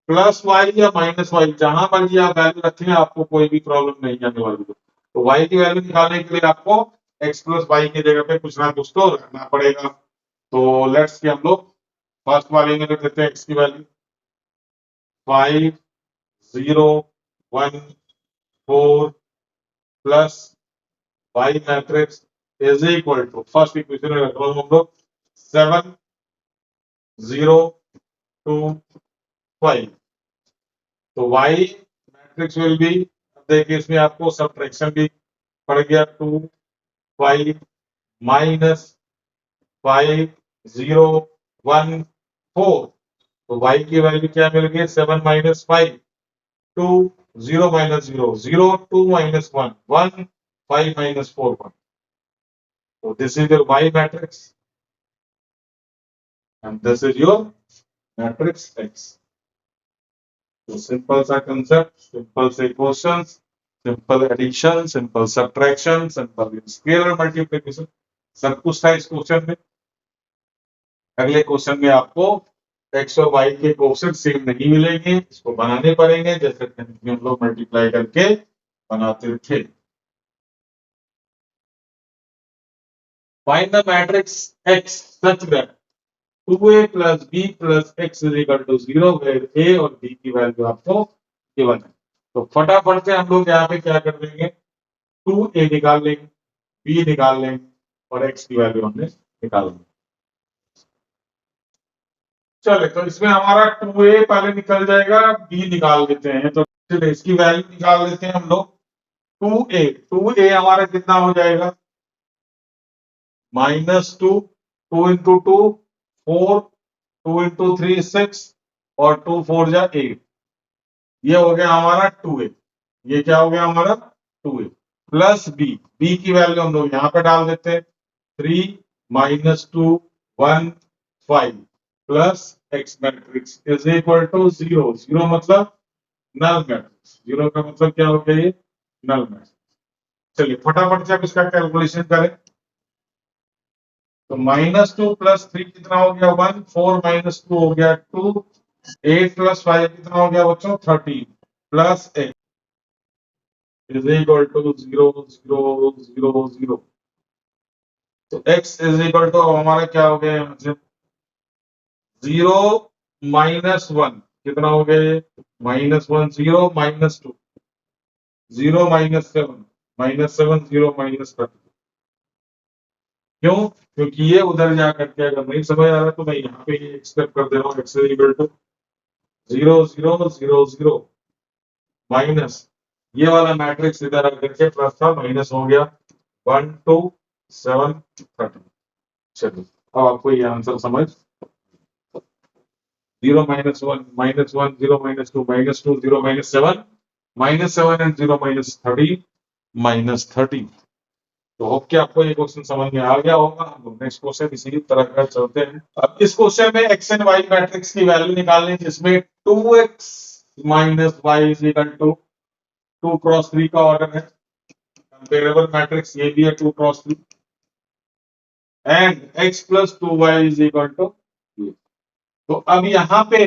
प्लस वाई या माइनस वाई, जहां मर्जी आप वैल्यू रखें, आपको कोई भी प्रॉब्लम नहीं आने वाली है। तो y की वैल्यू निकालने के लिए आपको x प्लस वाई की जगह पे कुछ ना कुछ तो रखना पड़ेगा। तो लेट्स कि हम लोग फर्स्ट वाले में रख देते हैं x की value 5 0 1 4 plus y matrix is equal to, first equation में रख रहा हूं हम लोग 7 0 2 5। तो y मैट्रिक्स विल बी, देखिए इसमें आपको सब्ट्रैक्शन भी पड़ गया, 2 5 माइनस 5 0 1 4। तो y की वैल्यू क्या मिल गई, 7 minus 5 2 0 minus 0 0 2 minus 1 1 5 minus 4 1। So this is your y matrix and this is your matrix X. So simple सा concept, simple से questions, simple addition, simple subtraction, simple scalar multiplication, सब कुछ था इस क्वेश्चन में। अगले क्वेश्चन में आपको x और y के कोएफिशिएंट सेम नहीं मिलेंगे, इसको बनाने पड़ेंगे जैसे हम लोग मल्टीप्लाई करके बनाते थे। Find the matrix X such that 2a plus b plus x is equal to 0 where a और b की वैल्यू आपको गिवन है। तो फटाफट से हम लोग यहाँ पे क्या कर देंगे, 2a निकाल लेंगे, b निकाल लेंगे और x की वैल्यू हमने निकाल लेंगे। चले तो इसमें हमारा 2a पहले निकल जाएगा, b निकाल लेते हैं। तो चलिए इसकी वैल्यू निकाल लेते हैं हम लोग। 2a हमारा कितना हो जाएगा, -2 2 इंटू 2 4 2 इंटू 3 6 और 2 4 जा 8। ये हो गया हमारा 2a। ये क्या हो गया हमारा 2a प्लस b की वैल्यू हम लोग यहाँ पे डाल देते हैं, 3 -2 1 5 plus x matrix is equal to 0। 0 मतलब नल मैट्रिक्स, 0 का मतलब क्या हो गया, ये नल मैट्रिक्स। चलिए फटाफट से आप इसका कैलकुलेशन करें। तो -2 प्लस 3 कितना हो गया 1, 4 -2 हो गया 2, 8 प्लस 5 कितना हो गया बच्चों 13 plus x is equal to 0 0 0 0। तो x इज इक्वल टू हमारा क्या हो गया यहाँ से 0 -1 कितना हो गया ये -1 0 -2 0 -7 0 -30। क्यों, क्योंकि ये उधर जा करके अगर नहीं समझ आ रहा तो मैं यहाँ पे ये एक्सपेक्ट कर दे रहा हूँ x is equal to 0 0 0 0 minus ये वाला मैट्रिक्स इधर आकर के प्लस था माइनस हो गया 1 2 7 30। चलिए अब आपको ये आंसर समझ, 0 -1 -1 0 -2 -2 0 -7 -7 एंड 0 -30 -30। तो होप कि आपको ये क्वेश्चन समझ में आ गया होगा। हम नेक्स्ट क्वेश्चन इसी तरह का चलते हैं। अब इस क्वेश्चन में एक्स एंड वाई मैट्रिक्स की वैल्यू निकालनी, जिसमें 2x - y is equal to 2 cross 3 का ऑर्डर है, कंपेरेबल मैट्रिक्स ये भी है 2 cross 3 and x plus 2y is equal to. तो अब यहाँ पे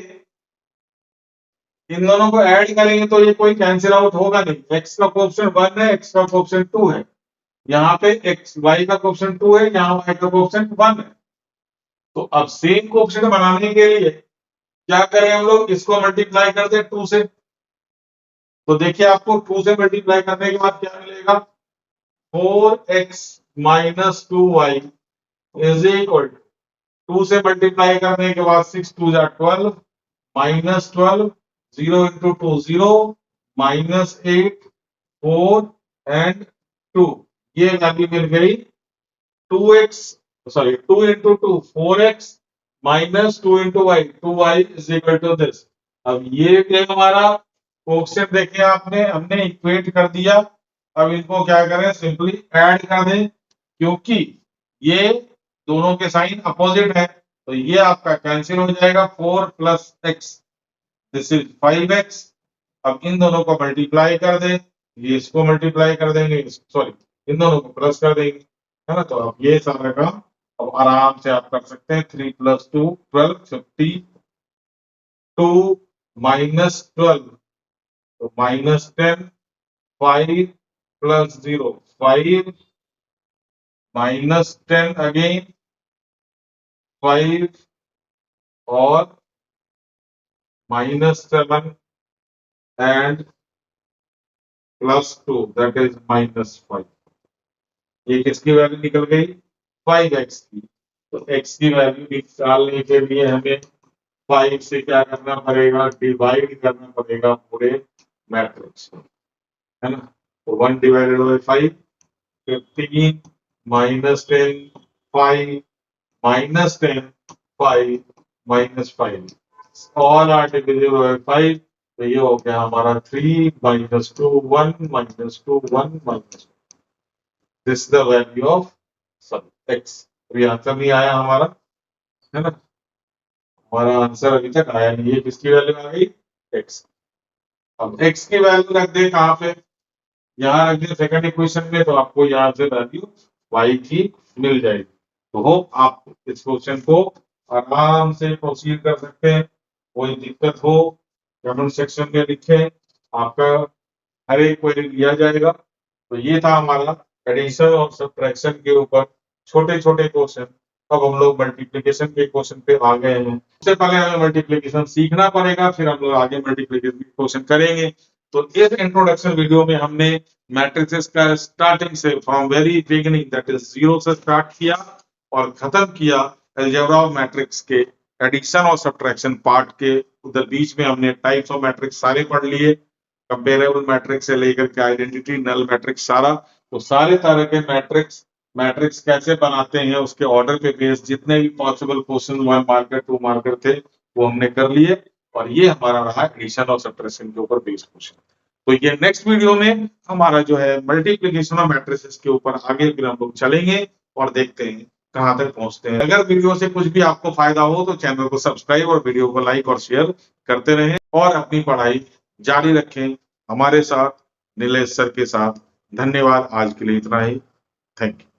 इन दोनों को ऐड करेंगे तो ये कोई कैंसिल आउट होगा नहीं। x का कोएफिशिएंट 1 है, x का कोएफिशिएंट 2 है, यहाँ पे x y का कोएफिशिएंट 2 है, यहाँ y का कोएफिशिएंट 1 है। तो अब सेम कोएफिशिएंट बनाने के लिए क्या करें हम लोग, इसको मल्टीप्लाई कर दें 2 से। तो देखिए आपको 2 से मल्टीप्लाई करने के बाद क्या मिलेगा, 4x - 2y इज इक्वल 2 से मल्टीप्लाई करने के बाद 6 2 जा 12 -12 0 इंटू 2 0 -8 4 एंड 2। ये वैल्यू मिल गई 2x, sorry 2 into 2 4x -2 into y 2y is equal to this. अब ये क्या हमारा कोएफिशिएंट देखिए आपने, हमने इक्वेट कर दिया। अब इनको क्या करें, सिंपली ऐड कर दें, क्योंकि ये दोनों के साइन अपोजिट है। तो ये आपका कैंसिल हो जाएगा, 4 plus x this is 5x। अब इन दोनों को मल्टीप्लाई कर दें, ये इसको मल्टीप्लाई कर देंगे, सॉरी इन दोनों को प्लस कर देंगे, है ना। तो अब ये सारा काम अब आराम से आप कर सकते हैं। 3 + 2 12 50 2 -12 तो -10 5 + 0 5 -10 अगेन 5 और -7 एंड +2 दैट इज -5। ये किसकी वैल्यू निकल गई, 5x की। तो x की वैल्यू निकालने के लिए हमें 5 से क्या करना पड़ेगा, डिवाइड करना पड़ेगा पूरे मैट्रिक्स, है ना। तो 1 divided by 5, 15 minus 10, 5 minus 10, 5 minus 5 all are divisible by 5। तो ये हो गया हमारा 3 minus 2 1 minus 2 1 minus, this the value of सब x। अभी आंसर नहीं आया हमारा, है ना, हमारा आंसर अभी तक आया नहीं है। किसकी वैल्यू आ गई, x। अब x की वैल्यू रख दे कहाँ पे, यहाँ रख दे सेकंड इक्वेशन में, तो आपको यहाँ से वैल्यू y की मिल जाएगी। तो होप आप इस क्वेश्चन को आराम से प्रोसीड कर सकते हैं। कोई दिक्कत हो कमेंट सेक्शन में लिखें, आपका हर एक क्वेरी लिया जाएगा। तो ये था हमारा एडिशन और सब्ट्रैक्शन के ऊपर छोटे छोटे क्वेश्चन। अब हम लोग मल्टीप्लिकेशन के क्वेश्चन पे आ गए हैं। सबसे पहले हमें मल्टीप्लिकेशन सीखना पड़ेगा, फिर हम लोग आगे मल्टीप्लिकेशन के क्वेश्चन करेंगे। तो इस इंट्रोडक्शन वीडियो में हमने मैट्रिसेस का स्टार्टिंग से from very beginning that is zero से स्टार्ट किया और खत्म किया अलजेब्रा ऑफ मैट्रिक्स के एडिशन और सब्ट्रैक्शन पार्ट के। उधर बीच में हमने टाइप्स ऑफ मैट्रिक्स सारे पढ़ लिए, कंपेरेबल मैट्रिक्स से लेकर के आइडेंटिटी नल मैट्रिक्स सारा। तो सारे तरह के मैट्रिक्स मैट्रिक्स कैसे बनाते हैं उसके ऑर्डर पे बेस्ड जितने भी पॉसिबल क्वेश्चन 1 मार्कर 2 मार्कर थे वो हमने कर लिए। और ये हमारा रहा एडिशन और सब्ट्रैक्शन के ऊपर बेस्ड क्वेश्चन। तो ये नेक्स्ट वीडियो में हमारा जो है मल्टीप्लिकेशन ऑफ मैट्रिसेस के ऊपर आगे फिर हम लोग चलेंगे और देखते हैं कहां तक पहुंचते हैं। अगर वीडियो से कुछ भी आपको फायदा हो तो चैनल को सब्सक्राइब और वीडियो को लाइक और शेयर करते रहें और अपनी पढ़ाई जारी रखें हमारे साथ, नीलेश सर के साथ। धन्यवाद, आज के लिए इतना ही। Thank you.